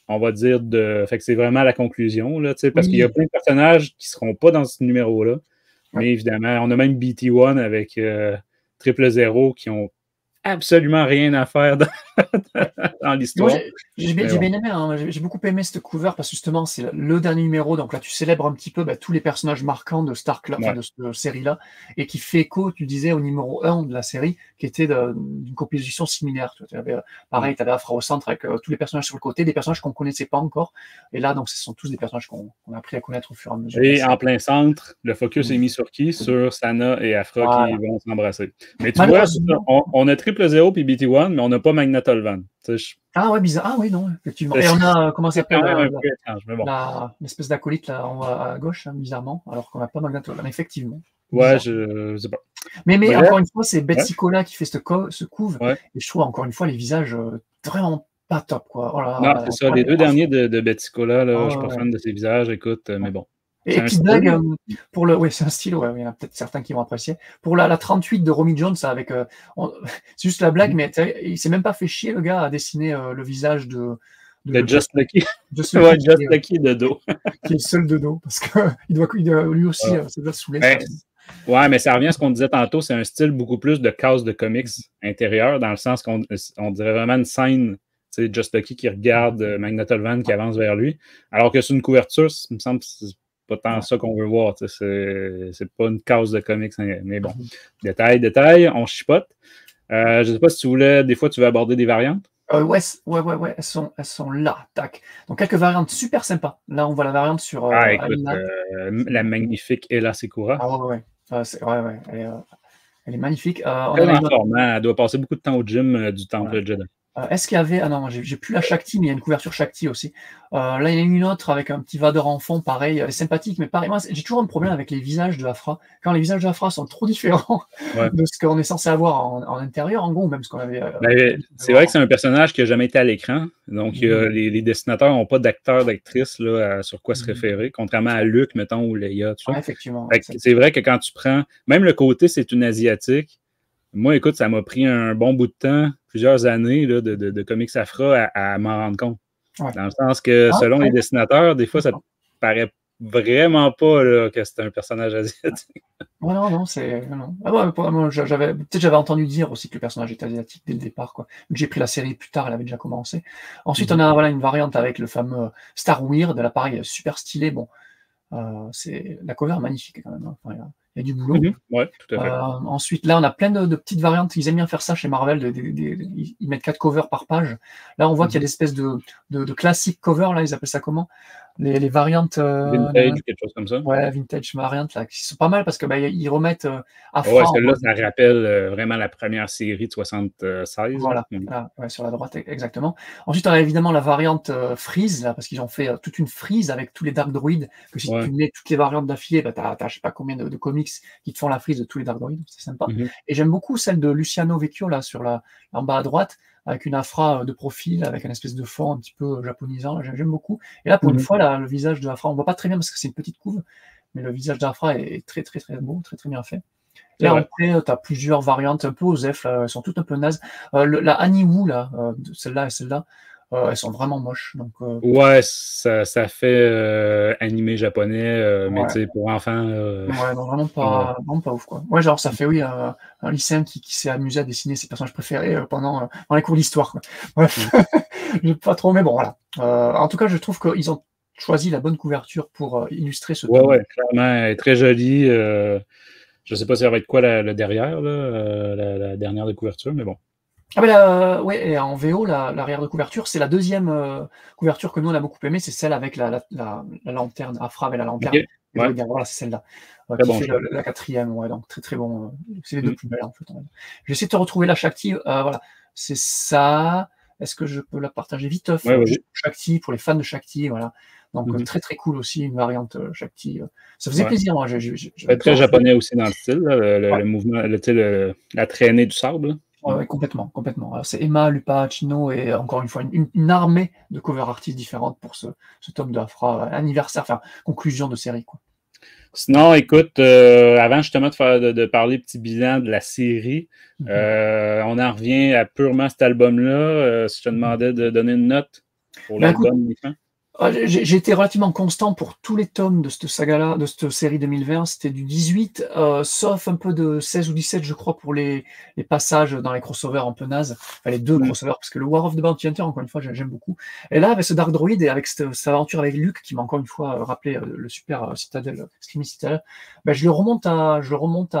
on va dire, fait que c'est vraiment la conclusion, là, parce qu'il y a plein de personnages qui ne seront pas dans ce numéro-là. Mais évidemment, on a même BT1 avec 000 qui ont absolument rien à faire dans l'histoire. J'ai bien aimé, hein, j'ai beaucoup aimé cette cover parce que justement, c'est le dernier numéro. Donc là, tu célèbres un petit peu tous les personnages marquants de de cette série-là et qui fait écho, tu disais, au numéro 1 de la série qui était d'une composition similaire. Pareil, tu avais Afra au centre avec tous les personnages sur le côté, des personnages qu'on ne connaissait pas encore. Et là, donc, ce sont tous des personnages qu'on a appris à connaître au fur et à mesure. Et en plein centre, le focus est mis sur qui? Sur Sana et Afra qui vont s'embrasser. Mais tu vois, on a 000 puis BT1, mais on n'a pas Magna Tolvan. Ah ouais, bizarre. Ah oui, non, effectivement. Et on a, comment ça s'appelle, l'espèce d'acolyte là en haut à gauche, hein, bizarrement, alors qu'on n'a pas Magna Tolvan, effectivement. Ouais, je sais pas. Mais encore une fois, c'est Betsy Cola qui fait ce couve, et je trouve encore une fois les visages vraiment pas top, quoi. Oh là, non, c'est ça, les deux derniers de Betsy Cola, là, je suis pas fan de ses visages, écoute, mais bon. Et petite blague, c'est un style, il y en a peut-être certains qui vont apprécier. Pour la 38 de Romy Jones, avec, c'est juste la blague, mais il s'est même pas fait chier, le gars, à dessiner le visage de Just Lucky. Just Lucky de dos. Qui est seul de dos, parce qu'il doit lui aussi, ça doit saouler. Ouais, mais ça revient à ce qu'on disait tantôt, c'est un style beaucoup plus de case de comics intérieur, dans le sens qu'on dirait vraiment une scène, tu sais, Just Lucky qui regarde Magna Tolvan qui avance vers lui, alors que sur une couverture, il me semble que c'est pas tant ça qu'on veut voir, c'est pas une case de comics, mais bon, détail, on chipote. Je sais pas si tu voulais, des fois tu veux aborder des variantes. Ouais, elles sont là, tac. Donc quelques variantes super sympas. Là, on voit la variante sur écoute, la magnifique Ella Secura. Ah ouais. Elle est magnifique. Elle doit passer beaucoup de temps au gym du Temple Jedi. Est-ce qu'il y avait... Ah non, j'ai plus la Shakti, mais il y a une couverture Shakti aussi. Là, il y en a une autre avec un petit Vador en fond, pareil. Elle est sympathique, mais pareil. Moi, j'ai toujours un problème avec les visages de Afra. Quand les visages de Afra sont trop différents de ce qu'on est censé avoir en intérieur, en gros, ou même ce qu'on avait... c'est vrai que c'est un personnage qui n'a jamais été à l'écran. Donc, les dessinateurs n'ont pas d'acteurs, d'actrices sur quoi se référer, contrairement à Luke, mettons, ou Leia. Tout ça. Effectivement. C'est vrai que quand tu prends... Même le côté, c'est une Asiatique. Moi, écoute, ça m'a pris un bon bout de temps, plusieurs années là, de comics Afra à m'en rendre compte. Dans le sens que, selon les dessinateurs, des fois, ça paraît vraiment pas là, que c'est un personnage asiatique. Non, c'est... Non. Peut-être j'avais entendu dire aussi que le personnage était asiatique dès le départ, quoi. J'ai pris la série plus tard, elle avait déjà commencé. Ensuite, on a une variante avec le fameux Star Weird, de l'appareil super stylé. Bon, c'est la cover magnifique quand même. Enfin, il y a du boulot. Ouais, tout à fait. Ensuite, là, on a plein de petites variantes. Ils aiment bien faire ça chez Marvel. Ils mettent 4 covers par page. Là, on voit qu'il y a des espèces de classiques covers. Là, ils appellent ça comment? Les variantes... vintage, quelque chose comme ça. Ouais, vintage variantes, là, qui sont pas mal parce que ils remettent à ouais, celle-là, ça rappelle vraiment la première série de 76. Voilà, sur la droite, exactement. Ensuite, on a évidemment la variante Freeze, là, parce qu'ils ont fait toute une Freeze avec tous les Dark Droids, que si tu mets toutes les variantes d'affilée, t'as je sais pas combien de comics qui te font la Freeze de tous les Dark Droids, c'est sympa. Et j'aime beaucoup celle de Luciano Vecchio, là, en bas à droite, avec une Afra de profil, avec un espèce de fond un petit peu japonisant. J'aime beaucoup. Et là, pour une fois, là, le visage de Afra, on voit pas très bien parce que c'est une petite couve, mais le visage d'Afra est très très très beau, très très bien fait. Et après, tu as plusieurs variantes un peu OSEF, là, elles sont toutes un peu nazes. La Annie Wu, là, celle-là et celle-là, elles sont vraiment moches. Donc, ouais, ça fait animé japonais, mais tu sais, pour enfants. Ouais, non, vraiment pas ouf, quoi. Ouais, genre, ça fait, oui, un lycéen qui s'est amusé à dessiner ses personnages préférés pendant les cours d'histoire, quoi. Bref, j'ai pas trop, mais bon, voilà. En tout cas, je trouve qu'ils ont choisi la bonne couverture pour illustrer ce tome. Ouais, clairement, elle est très jolie. Je sais pas si ça va être quoi le derrière, là, la dernière de couverture, mais bon. Ah ben ouais, et en VO, l'arrière de couverture, c'est la deuxième couverture que nous on a beaucoup aimé, c'est celle avec la lanterne, Afra avec la lanterne. Okay. Ouais. Bien, voilà, c'est celle-là. Très Qui bon fait la quatrième, ouais, donc très très bon. C'est les deux plus belles en fait. Je vais essayer de te retrouver la Shakti. Voilà, c'est ça. Est-ce que je peux la partager vite? Juste Shakti pour les fans de Shakti, voilà. Donc très très cool aussi, une variante Shakti. Ça faisait plaisir, moi. Très japonais aussi dans le style, là, le mouvement, la traînée du sable. Ouais, complètement. C'est Emma Lupacchino et encore une fois une armée de cover artistes différentes pour ce tome d'Afra anniversaire, enfin conclusion de série, quoi. Sinon, écoute, avant justement de parler petit bilan de la série, on en revient à purement cet album-là. Si je te demandais de donner une note pour l'album, j'ai été relativement constant pour tous les tomes de cette saga-là, de cette série 2020. C'était du 18, sauf un peu de 16 ou 17, je crois, pour les passages dans les crossovers un peu nazes. Enfin, les deux crossovers, parce que le War of the Bounty Hunter, encore une fois, j'aime beaucoup. Et là, avec ce Dark Droid et avec cette aventure avec Luke, qui m'a encore une fois rappelé le super Citadel, Screaming Citadel, ben, je le remonte à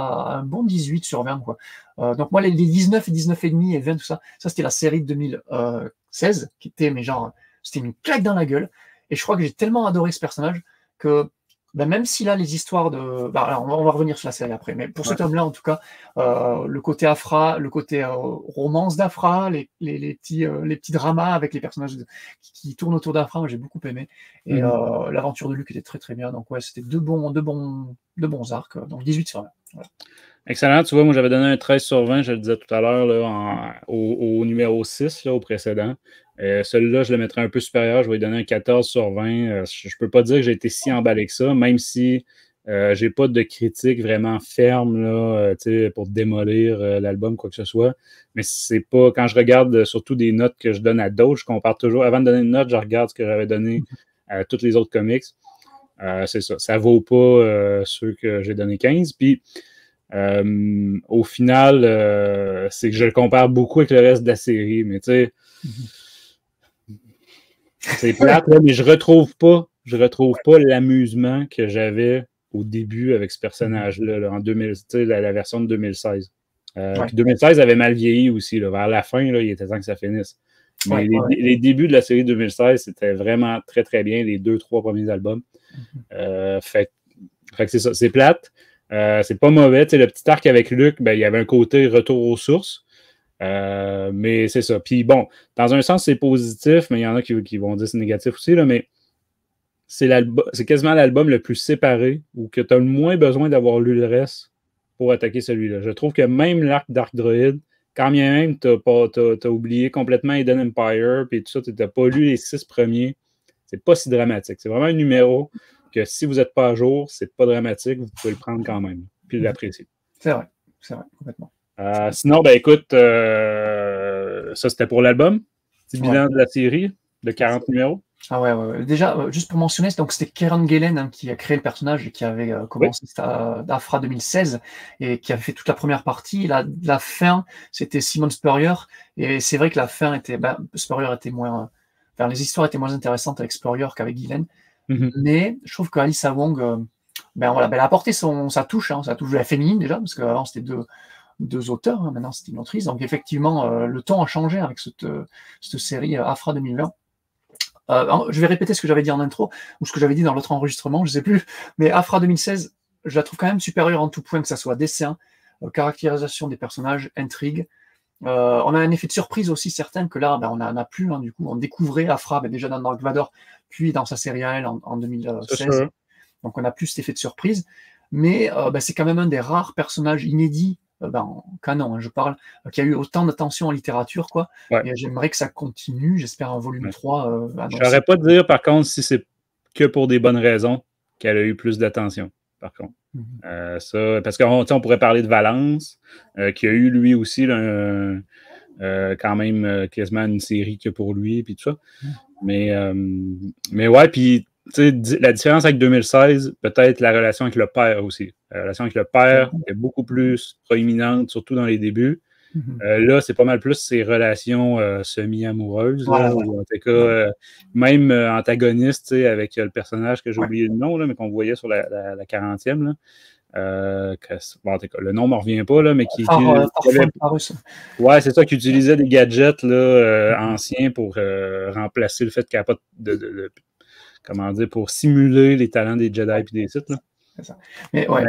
un bon 18 sur 20, quoi. Donc moi, les 19 et 19,5 et 20, tout ça c'était la série de 2016, qui était, mais genre, c'était une claque dans la gueule. Et je crois que j'ai tellement adoré ce personnage que même si là, les histoires de... alors, on va revenir sur la série après, mais pour ce tome-là, en tout cas, le côté Afra, le côté romance d'Afra, les petits dramas avec les personnages qui tournent autour d'Afra, moi j'ai beaucoup aimé. Et l'aventure de Luke était très très bien. Donc ouais, c'était deux bons arcs. Donc 18 sur 20. Voilà. Excellent. Tu vois, moi j'avais donné un 13 sur 20, je le disais tout à l'heure, au numéro 6, là, au précédent. Celui-là, je le mettrais un peu supérieur, je vais lui donner un 14 sur 20. Je ne peux pas dire que j'ai été si emballé que ça, même si j'ai pas de critique vraiment ferme là, pour démolir l'album, quoi que ce soit. Mais c'est pas, quand je regarde surtout des notes que je donne à d'autres, je compare toujours, avant de donner une note, je regarde ce que j'avais donné à tous les autres comics. C'est ça, ça vaut pas ceux que j'ai donné 15. Puis au final, c'est que je le compare beaucoup avec le reste de la série, mais tu sais, c'est plate, là, mais je retrouve pas l'amusement que j'avais au début avec ce personnage-là, là, en 2000, la version de 2016. Puis 2016 avait mal vieilli aussi, là, vers la fin, là, il était temps que ça finisse. Mais les débuts de la série 2016, c'était vraiment très très bien, les 2-3 premiers albums. Fait que c'est ça, c'est plate. C'est pas mauvais. Le petit arc avec Luke, il y avait un côté retour aux sources. Mais c'est ça. Puis bon, dans un sens, c'est positif, mais il y en a qui vont dire que c'est négatif aussi, là, mais c'est quasiment l'album le plus séparé ou que tu as le moins besoin d'avoir lu le reste pour attaquer celui-là. Je trouve que même l'arc Dark Droid, quand bien même tu as oublié complètement Eden Empire, puis tout ça, tu n'as pas lu les 6 premiers, c'est pas si dramatique. C'est vraiment un numéro que si vous n'êtes pas à jour, c'est pas dramatique, vous pouvez le prendre quand même, puis l'apprécier. C'est vrai, complètement. Sinon, écoute, ça c'était pour l'album. Petit bilan de la série de 40 numéros. Ah ouais. Déjà, juste pour mentionner, donc c'était Kieran Gillen qui a créé le personnage et qui avait commencé d'Afra 2016 et qui avait fait toute la première partie. La fin, c'était Simon Spurrier. Et c'est vrai que la fin était... Spurrier était moins... Enfin, les histoires étaient moins intéressantes avec Spurrier qu'avec Gillen. Mais je trouve qu'Alyssa Wong, elle a apporté sa touche de la féminine déjà, parce qu'avant c'était deux auteurs, maintenant c'est une autrice. Donc effectivement, le ton a changé avec cette série Afra 2020. Je vais répéter ce que j'avais dit en intro, ou ce que j'avais dit dans l'autre enregistrement, je sais plus, mais Afra 2016, je la trouve quand même supérieure en tout point, que ça soit dessin, caractérisation des personnages, intrigue. On a un effet de surprise aussi certain que là, on n'a plus, du coup, on découvrait Afra déjà dans Dark Vador, puis dans sa série à elle en 2016. Donc on a plus cet effet de surprise, mais c'est quand même un des rares personnages inédits en canon, hein, je parle, qui a eu autant d'attention en littérature, quoi. Ouais. Et j'aimerais que ça continue. J'espère un volume 3 Je annoncé. saurais pas te dire, par contre, si c'est que pour des bonnes raisons qu'elle a eu plus d'attention, par contre. Ça, parce qu'on pourrait parler de Valence, qui a eu lui aussi là, quand même quasiment une série que pour lui, puis tout ça. Mais ouais, puis la différence avec 2016, peut-être la relation avec le père aussi. La relation avec le père est beaucoup plus proéminente, surtout dans les débuts. Là, c'est pas mal plus ces relations semi-amoureuses, Voilà, ou en tout cas, même antagonistes, avec le personnage que j'ai oublié le nom, là, mais qu'on voyait sur la 40e. Là. Bon, en tout cas, le nom ne me revient pas, là, mais ouais, c'est ça, qui utilisait des gadgets là, anciens pour remplacer le fait qu'il n'y a pas comment dire, pour simuler les talents des Jedi et des Sith. C'est ça. Mais ouais.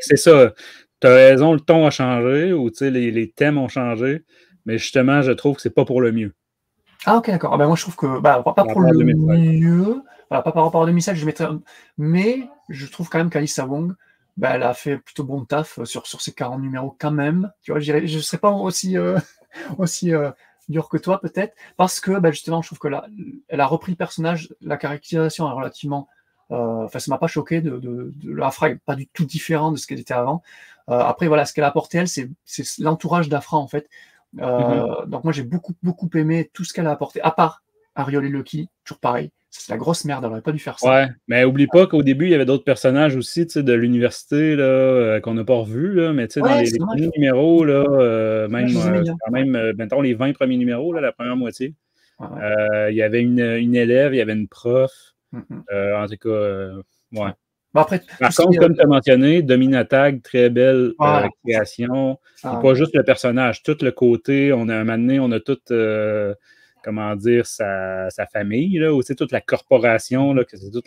C'est ça. Tu as raison, le ton a changé, ou les thèmes ont changé, mais justement, je trouve que c'est pas pour le mieux. Ah, ok, d'accord. Moi, je trouve que, pas pour le mieux, voilà, pas par rapport à 2007, je mettrais, mais je trouve quand même qu'Alyssa Wong, elle a fait plutôt bon taf sur ces 40 numéros quand même. Tu vois, je ne serais pas aussi dur que toi, peut-être, parce que, justement, je trouve que elle a repris le personnage, la caractérisation est relativement. Ça m'a pas choqué de l'Afra est pas du tout différent de ce qu'elle était avant. Après, voilà, ce qu'elle a apporté, elle, c'est l'entourage d'Afra, en fait. Donc moi, j'ai beaucoup aimé tout ce qu'elle a apporté, à part Ariol et Lucky, toujours pareil. C'est la grosse merde, elle aurait pas dû faire ça. Ouais, mais oublie pas qu'au début, il y avait d'autres personnages aussi, de l'université, qu'on n'a pas revus, là, mais dans les premiers numéros, là, quand même, mettons les 20 premiers numéros, là, la première moitié, il y avait une élève, il y avait une prof, en tout cas, ouais. Après, par contre, comme tu as mentionné, Dominatag, très belle création. Pas juste le personnage, tout le côté, un moment donné, on a tout, comment dire, sa famille, là, aussi toute la corporation, là, que c'est toute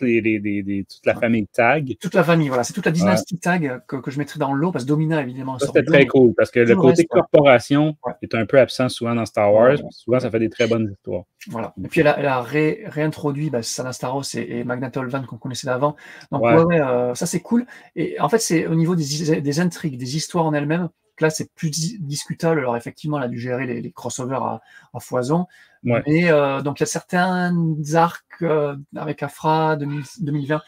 la famille Tag. Toute la famille, voilà, c'est toute la dynastie Tag que je mettrais dans l'eau, parce que Domina, évidemment, ça, c'était très cool, parce que le côté corporation est un peu absent souvent dans Star Wars. Souvent, ça fait des très bonnes histoires. Voilà. Et puis, elle a réintroduit Sana Starros et Magna Tolvan qu'on connaissait d'avant. Donc, ça, c'est cool. Et en fait, c'est au niveau des intrigues, des histoires en elles-mêmes, que là, c'est plus discutable. Alors, effectivement, elle a dû gérer les crossovers à foison. Mais donc, il y a certains arcs avec Afra 2020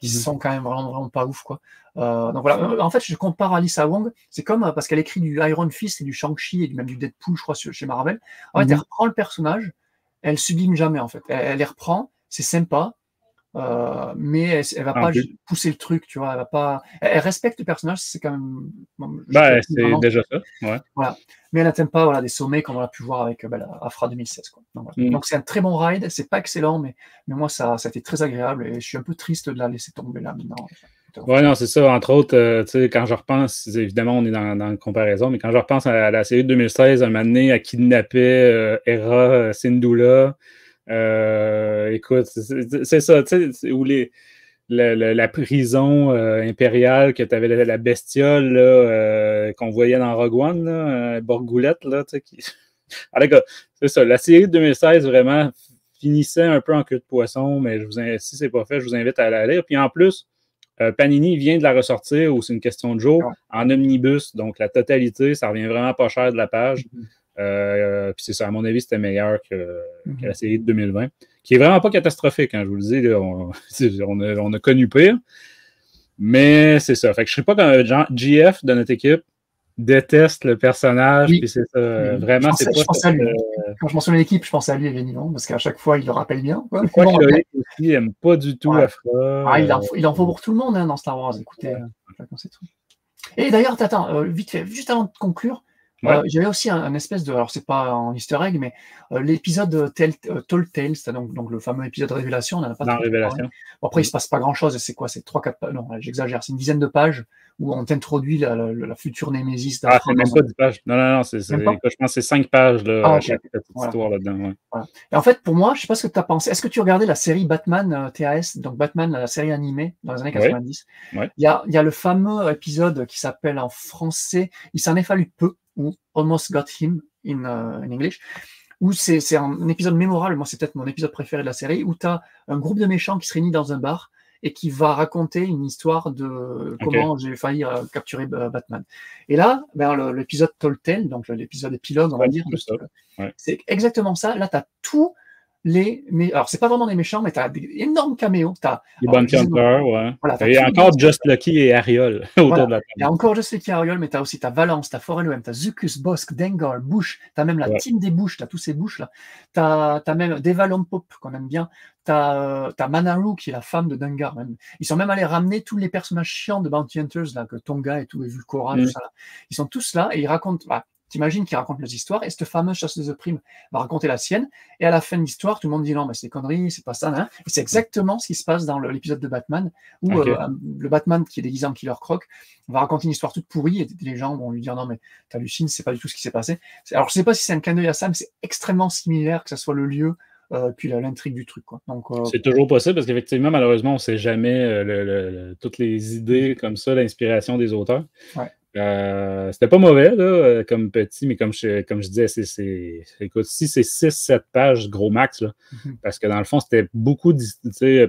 qui sont quand même vraiment pas ouf, quoi. Donc voilà, en fait, je compare Alyssa Wong, c'est comme parce qu'elle écrit du Iron Fist et du Shang-Chi et même du Deadpool, je crois, chez Marvel. En fait, elle reprend le personnage, elle sublime jamais, en fait. Elle les reprend, c'est sympa, mais elle va pas pousser le truc, tu vois. Elle respecte le personnage, c'est quand même. C'est déjà ça. Ouais. Voilà. Mais elle n'atteint pas des sommets comme on a pu voir avec Afra 2016. Quoi. Donc c'est un très bon ride, c'est pas excellent, mais moi ça a été très agréable et je suis un peu triste de la laisser tomber là maintenant. Oui, non, c'est ça. Entre autres, quand je repense, évidemment, on est dans la comparaison, mais quand je repense à la série de 2016, un moment donné, elle kidnappait Hera Syndulla. Écoute, c'est ça, tu sais, où la prison impériale, que tu avais la bestiole là, qu'on voyait dans Rogue One, là, Borgoulette, là, tu sais, qui... Alors, c'est ça, la série de 2016, vraiment, finissait un peu en queue de poisson, mais si c'est pas fait, je vous invite à la lire. Puis en plus, Panini vient de la ressortir, ou c'est une question de jour, en omnibus, donc la totalité, ça revient vraiment pas cher de la page. Puis c'est ça, à mon avis, c'était meilleur que la série de 2020, qui est vraiment pas catastrophique, hein, je vous le dis, là, on a connu pire, mais c'est ça. Fait que je ne sais pas quand GF de notre équipe déteste le personnage, puis c'est ça, vraiment, c'est pas... Je pense à lui. Quand je mentionne l'équipe, je pense à lui, évidemment, parce qu'à chaque fois, il le rappelle bien. Je crois que Loïc aussi n'aime pas du tout Afra. Il en faut pour tout le monde, hein, dans Star Wars, écoutez, chacun ses trucs. Et d'ailleurs, attends, vite fait, juste avant de conclure, j'avais aussi un espèce de, alors c'est pas en easter egg, mais l'épisode Tall Tales, donc le fameux épisode Révélation, on en a pas trop Révélation. Bon, après, il se passe pas grand chose, c'est quoi, c'est 3-4 pages, non, j'exagère, c'est une dizaine de pages où on t'introduit la future Némésis. C'est même pas 10 pages. Non, je pense que c'est 5 pages, là, chaque petite histoire là-dedans. Ouais. Voilà. Et en fait, pour moi, je sais pas ce que tu as pensé. Est-ce que tu regardais la série Batman TAS, donc Batman, la série animée dans les années 90? Il y a le fameux épisode qui s'appelle en français, il s'en est fallu peu, ou Almost Got Him in English, où c'est un épisode mémorable, moi c'est peut-être mon épisode préféré de la série, où tu as un groupe de méchants qui se réunit dans un bar, et qui va raconter une histoire de comment j'ai failli capturer Batman. Et là, l'épisode Telltale, donc l'épisode épilogue, on va dire, c'est exactement ça. Là, tu as tout. Alors, c'est pas vraiment des méchants, mais tu as des énormes caméos. Les Bounty Hunters, ouais. Voilà, il y a encore Just Lucky et Ariol autour de la table. Il y a encore Just Lucky et Ariol, mais tu as aussi Valence, tu as Forel, tu as Zucus, Bosk, Dengar, Bush, tu as même la team des Bush, tu as tous ces Bush là. Tu as même Deva Lompop, qu'on aime bien. Tu as Manaru, qui est la femme de Dengar. Même. Ils sont même allés ramener tous les personnages chiants de Bounty Hunters, là, que Tonga et tout, et Vulcora, tout ça. Là. Ils sont tous là et ils racontent. T'imagines qu'ils racontent leurs histoires, et cette fameuse chasseuse de primes va raconter la sienne, et à la fin de l'histoire, tout le monde dit non, mais c'est des conneries, c'est pas ça, hein. Et c'est exactement ce qui se passe dans l'épisode de Batman, où le Batman, qui est déguisé en Killer Croc, va raconter une histoire toute pourrie, et les gens vont lui dire non, mais t'hallucines, c'est pas du tout ce qui s'est passé. Alors, je sais pas si c'est un clin d'œil à ça, mais c'est extrêmement similaire, que ce soit le lieu, puis l'intrigue du truc, quoi. Donc, c'est toujours possible, parce qu'effectivement, malheureusement, on sait jamais toutes les idées comme ça, l'inspiration des auteurs. Ouais. C'était pas mauvais là, comme petit, mais comme je disais, écoute, si c'est 6-7 pages gros max, là, parce que dans le fond, c'était beaucoup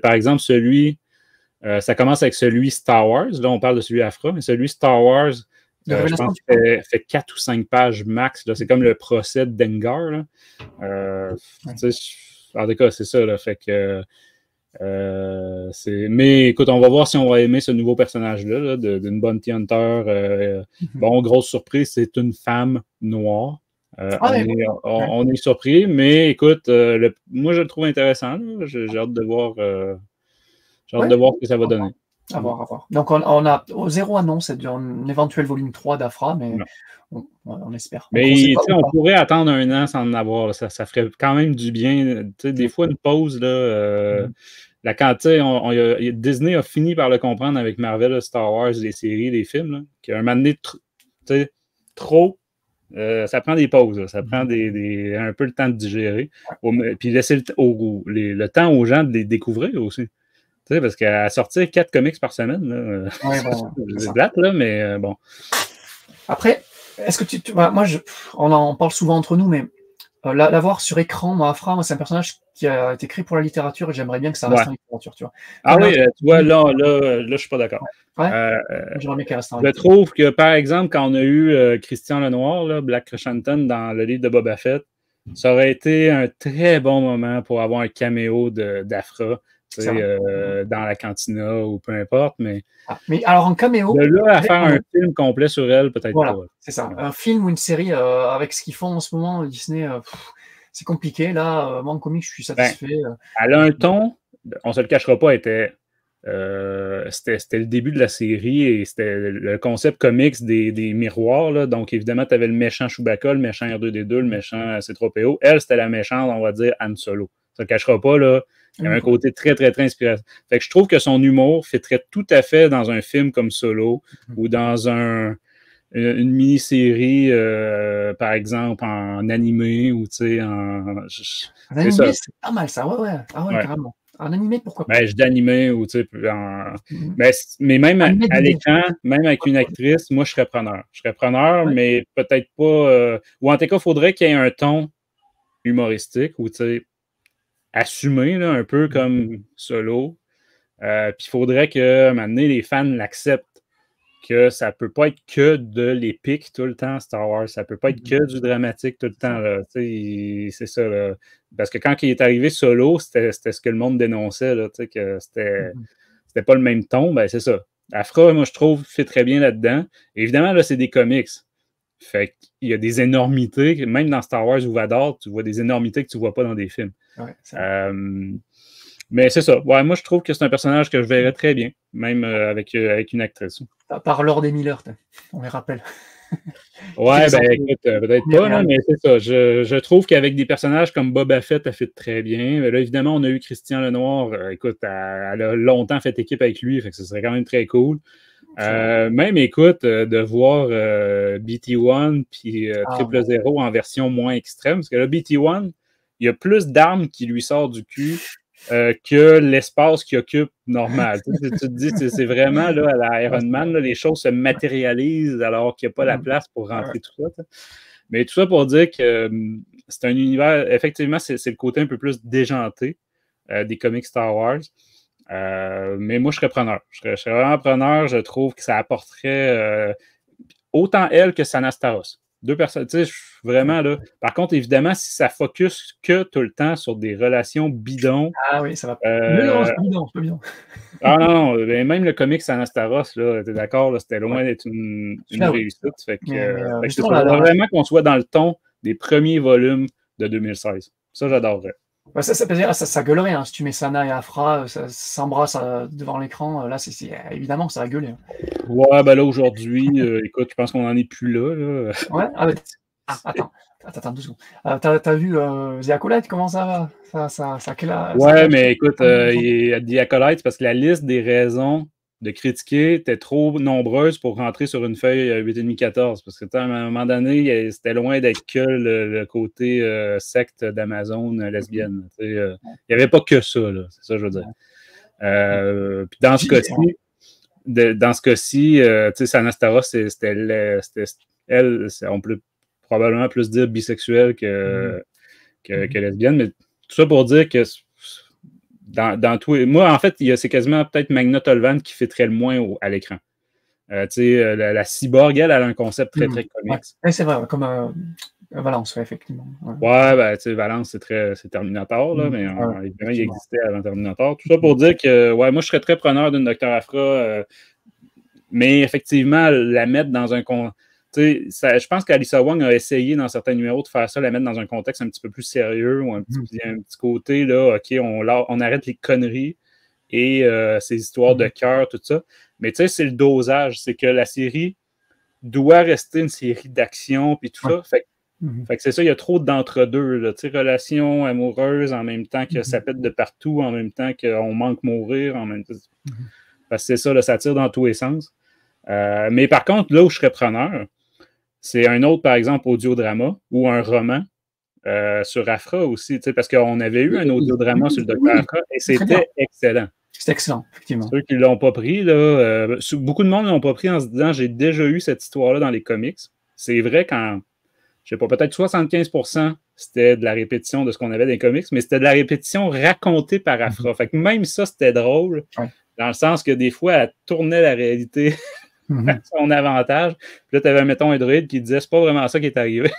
par exemple, ça commence avec celui Star Wars, là on parle de celui Afra, mais celui Star Wars, je pense que fait 4 ou 5 pages max, là, c'est comme le procès de Dengar. Là. En tout cas, c'est ça, là, fait que mais écoute, on va voir si on va aimer ce nouveau personnage-là, là, d'une Bounty Hunter. Bon, grosse surprise, c'est une femme noire. On est surpris, mais écoute, moi je le trouve intéressant. J'ai hâte de voir, ce que ça va donner. À voir. Donc on a zéro annonce d'un éventuel volume 3 d'Afra, mais on espère. Mais on pourrait attendre 1 an sans en avoir. Ça ferait quand même du bien. Des fois, une pause, là, Disney a fini par le comprendre avec Marvel, Star Wars, les séries, les films, qu'à un moment donné, trop, ça prend des pauses. Là, ça prend un peu le temps de digérer. Puis laisser le temps aux gens de les découvrir aussi. Parce qu'à sortir 4 comics par semaine, c'est plate, là, mais bon. Après, est-ce que on en parle souvent entre nous, mais l'avoir sur écran, Afra, c'est un personnage qui a été créé pour la littérature et j'aimerais bien que ça reste en littérature, tu vois. Tu vois, là, je suis pas d'accord. J'aimerais bien qu'elle reste en littérature. Je trouve que, par exemple, quand on a eu Christian Lenoir, là, Black Crescenton, dans le livre de Boba Fett, ça aurait été un très bon moment pour avoir un caméo d'Afra. Dans la cantina ou peu importe, mais alors en caméo, de là à faire un film complet sur elle, peut-être pas. C'est ça. Un film ou une série avec ce qu'ils font en ce moment, Disney, c'est compliqué. Là, moi en comics, je suis satisfait. Elle a un ton, on se le cachera pas, c'était le début de la série et c'était le concept comics des miroirs. Là. Donc évidemment, tu avais le méchant Chewbacca, le méchant R2D2, le méchant C3PO. Elle, c'était la méchante, on va dire, Han Solo. Ça ne le cachera pas, là. Il y a un côté très, très, très inspirant. Fait que je trouve que son humour fitterait tout à fait dans un film comme Solo ou dans une mini-série, par exemple, en animé ou, tu sais, en animé, c'est pas mal, ça. Ouais. Ah ouais, carrément. En animé, pourquoi pas? Je dis animé ou, tu sais, mais même à l'écran, même avec une actrice, moi, je serais preneur. Je serais preneur, mais peut-être pas... ou en tout cas, il faudrait qu'il y ait un ton humoristique ou, tu sais, assumé, là, un peu comme Solo. Puis il faudrait que, à un moment donné, les fans l'acceptent. Que ça peut pas être que de l'épique tout le temps, Star Wars. Ça peut pas être que du dramatique tout le temps. Là. C'est ça. Là. Parce que quand il est arrivé Solo, c'était ce que le monde dénonçait, là, que c'était pas le même ton. Ben, c'est ça. Afra, moi, je trouve, fait très bien là-dedans. Évidemment, là, c'est des comics. Fait qu'il y a des énormités. Même dans Star Wars ou Vador, tu vois des énormités que tu vois pas dans des films. Mais c'est ça. Ouais, moi, je trouve que c'est un personnage que je verrais très bien, même avec une actrice. Par Lord et Miller, on les rappelle. Ouais, écoute, peut-être pas, non, mais c'est ça. Je trouve qu'avec des personnages comme Boba Fett, elle fait très bien. Mais là, évidemment, on a eu Christian Lenoir. Écoute, elle a longtemps fait équipe avec lui, fait que ce serait quand même très cool. Même, écoute, de voir BT-1 puis 000 en version moins extrême, parce que là, BT-1, il y a plus d'armes qui lui sortent du cul que l'espace qu'il occupe normal. Tu te dis, c'est vraiment là, à la Iron Man, là, les choses se matérialisent alors qu'il n'y a pas la place pour rentrer tout ça. Mais tout ça pour dire que c'est un univers, effectivement, c'est le côté un peu plus déjanté des comics Star Wars. Mais moi, je serais preneur. Je serais vraiment preneur. Je trouve que ça apporterait autant elle que Sanastaros. Deux personnes, tu sais, vraiment là. Par contre, évidemment, si ça focus que tout le temps sur des relations bidons. Ah oui, ça va. Non, c'est pas bidon, c'est pas bidon. Ah non, même le comic Sanastaros, là, t'es d'accord, c'était loin d'être une réussite. Fait que, il faudrait vraiment qu'on soit dans le ton des premiers volumes de 2016. Ça, j'adorerais. Ouais, ça gueulerait, hein. Si tu mets Sana et Afra, ça s'embrasse devant l'écran, là, évidemment, ça va gueuler. Ouais, ben là, aujourd'hui, écoute, je pense qu'on n'en est plus là. Ouais, attends 2 secondes. T'as vu The Acolyte, comment ça va? Ouais, mais écoute, il y a The Acolyte parce que la liste des raisons de critiquer était trop nombreuse pour rentrer sur une feuille 8,5-14. Parce que à un moment donné, c'était loin d'être que le côté secte d'Amazon lesbienne. Il n'y avait pas que ça, là, c'est ça que je veux dire. Puis dans ce cas-ci, Sanastaros, c'était elle, on peut probablement plus dire bisexuelle que lesbienne, mais tout ça pour dire que dans tout. Moi, en fait, c'est quasiment peut-être Magna Tolvan qui fitterait le moins à l'écran. La cyborg, elle a un concept très, très comics. Ouais, c'est vrai, comme Valence, ouais, effectivement. Ouais, ben, Valence, c'est Terminator, là, mais évidemment, il existait avant Terminator. Tout ça pour dire que, ouais, moi, je serais très preneur d'une Dr. Aphra, mais effectivement, la mettre dans un je pense qu'Alyssa Wong a essayé dans certains numéros de faire ça, la mettre dans un contexte un petit peu plus sérieux ou un petit côté, là, OK, on arrête les conneries et ces histoires de cœur, tout ça. Mais tu sais, c'est le dosage. C'est que la série doit rester une série d'action puis tout ça. Fait que c'est ça, il y a trop d'entre-deux. Tu sais, relations amoureuses en même temps que ça pète de partout, en même temps qu'on manque mourir, en même temps. Parce que c'est ça, là, ça tire dans tous les sens. Mais par contre, là où je serais preneur, c'est un autre, par exemple, audiodrama ou un roman sur Aphra aussi, parce qu'on avait eu un audiodrama sur le Dr. Aphra et c'était excellent. C'est excellent, effectivement. Ceux qui ne l'ont pas pris, là, beaucoup de monde ne l'ont pas pris en se disant j'ai déjà eu cette histoire-là dans les comics. C'est vrai quand, je ne sais pas, peut-être 75% c'était de la répétition de ce qu'on avait dans les comics, mais c'était de la répétition racontée par Aphra. Fait que même ça, c'était drôle, dans le sens que des fois, elle tournait la réalité à son avantage. Puis là, tu avais, mettons, un druide qui disait c'est pas vraiment ça qui est arrivé.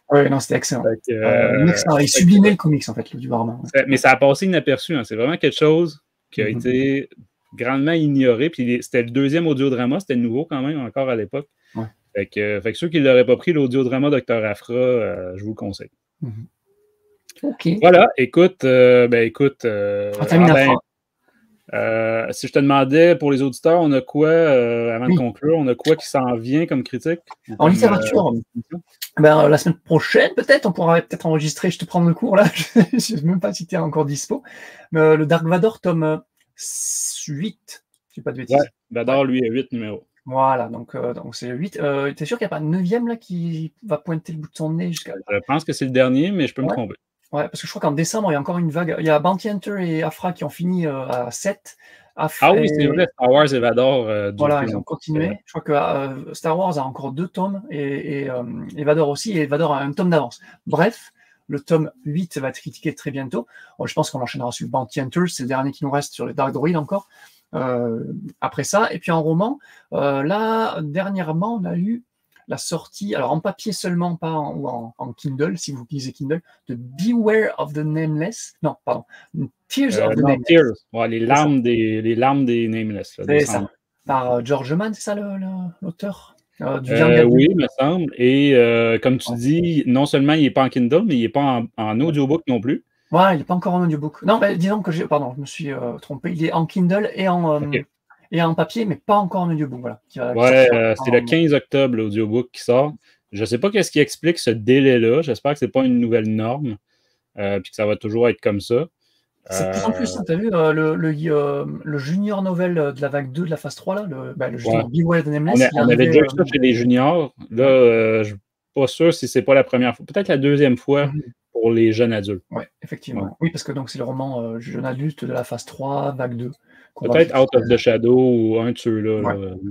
Oui, non, c'était excellent. Il sublimait le comics, en fait, du Barman. Mais ça a passé inaperçu. Hein. C'est vraiment quelque chose qui a été grandement ignoré. Puis c'était le deuxième audiodrama. C'était nouveau quand même, encore à l'époque. Fait que ceux qui ne l'auraient pas pris, l'audiodrama Dr. Aphra, je vous le conseille. OK. Voilà. Écoute, si je te demandais, pour les auditeurs, on a quoi, avant de conclure, on a quoi qui s'en vient comme critique? En littérature, la semaine prochaine, peut-être, on pourra peut-être enregistrer, je te prends le cours, là, je ne sais même pas si tu es encore dispo, le Dark Vador, tome 8, je ne pas de bêtises. Ouais, Vador, lui, a 8 numéros. Voilà, donc c'est 8. T'es sûr qu'il n'y a pas un 9e là, qui va pointer le bout de son nez jusqu'à... Je pense que c'est le dernier, mais je peux me tromper. Ouais, parce que je crois qu'en décembre, il y a encore une vague. Il y a Bounty Hunter et Aphra qui ont fini à 7. Oui, c'est vrai, Star Wars et Vador. Voilà, ils ont continué. Je crois que Star Wars a encore 2 tomes et Vador aussi, et Vador a un tome d'avance. Bref, le tome 8 va être critiqué très bientôt. Je pense qu'on enchaînera sur Bounty Hunter, c'est le dernier qui nous reste sur les Dark Droid encore. Après ça, et puis en roman, là, dernièrement, on a eu la sortie, alors en papier seulement, pas en Kindle, si vous lisez Kindle, de Beware of the Nameless. Non, pardon. Tears of the Nameless. Tears. Ouais, les larmes des Nameless. C'est ça. Par George Mann, c'est ça l'auteur oui, il me semble. Et comme tu dis, non seulement il n'est pas en Kindle, mais il n'est pas en audiobook non plus. Ouais, il n'est pas encore en audiobook. Non, mais disons que je me suis trompé. Il est en Kindle et en papier, mais pas encore en audiobook. Voilà, c'est le 15 octobre l'audiobook qui sort. Je ne sais pas qu'est-ce qui explique ce délai-là. J'espère que ce n'est pas une nouvelle norme puis que ça va toujours être comme ça. C'est de plus en plus, tu as vu le junior novel de la vague 2 de la phase 3, là, le junior Beware the Nameless. On avait déjà vu ça chez les juniors. Là, je ne suis pas sûr si ce n'est pas la première fois. Peut-être la deuxième fois pour les jeunes adultes. Oui, effectivement. Ouais. Oui, parce que c'est le roman jeune adulte de la phase 3, vague 2. Peut-être Out of the Shadow ou un de ceux-là.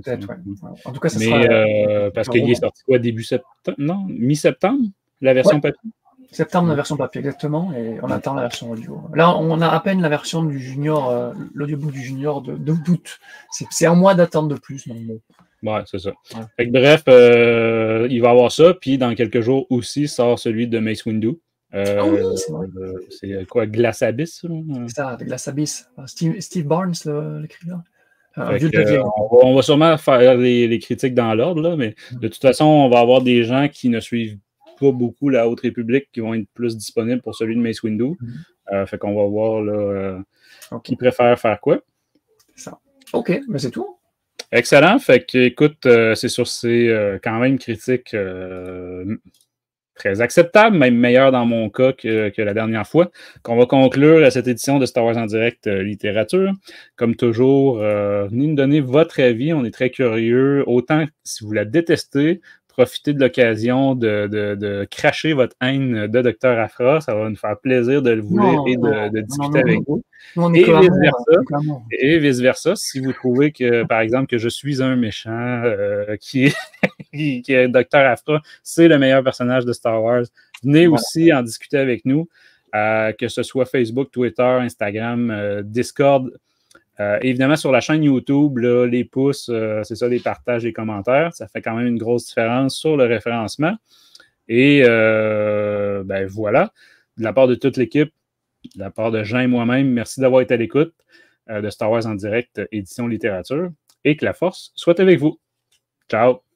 Peut-être, oui. En tout cas, ça sera... parce qu'il est sorti quoi, début septembre? Non, mi-septembre, la version papier? Septembre, la version papier, exactement, et on attend la version audio. Là, on a à peine la version du junior, l'audiobook du junior d'août. C'est un mois d'attente de plus. Donc bon. Ouais, c'est ça. Ouais. Fait que, bref, il va y avoir ça, puis dans quelques jours aussi sort celui de Mace Windu. Oui, c'est vrai. C'est quoi, Glass Abyss? C'est ça, Glass Abyss. Steve Barnes, l'écrivain. On va sûrement faire les critiques dans l'ordre, là, mais de toute façon, on va avoir des gens qui ne suivent pas beaucoup la Haute République qui vont être plus disponibles pour celui de Mace Windu. Fait qu'on va voir là, qui préfère faire quoi. C'est ça. OK, mais c'est tout. Excellent. Fait que, écoute, c'est sur ces quand même critiques très acceptables, même meilleures dans mon cas que la dernière fois, qu'on va conclure cette édition de Star Wars en direct littérature. Comme toujours, venez nous donner votre avis. On est très curieux. Autant si vous la détestez, profitez de l'occasion de cracher votre haine de Dr. Aphra. Ça va nous faire plaisir de vous lire et de discuter avec vous. Et vice-versa, si vous trouvez que, par exemple, que je suis un méchant qui est Dr. Aphra, c'est le meilleur personnage de Star Wars, venez aussi en discuter avec nous, que ce soit Facebook, Twitter, Instagram, Discord. Évidemment, sur la chaîne YouTube, là, les pouces, c'est ça, les partages, les commentaires, ça fait quand même une grosse différence sur le référencement. Et ben voilà, de la part de toute l'équipe, de la part de Jean et moi-même, merci d'avoir été à l'écoute de Star Wars en direct, édition littérature, et que la force soit avec vous. Ciao!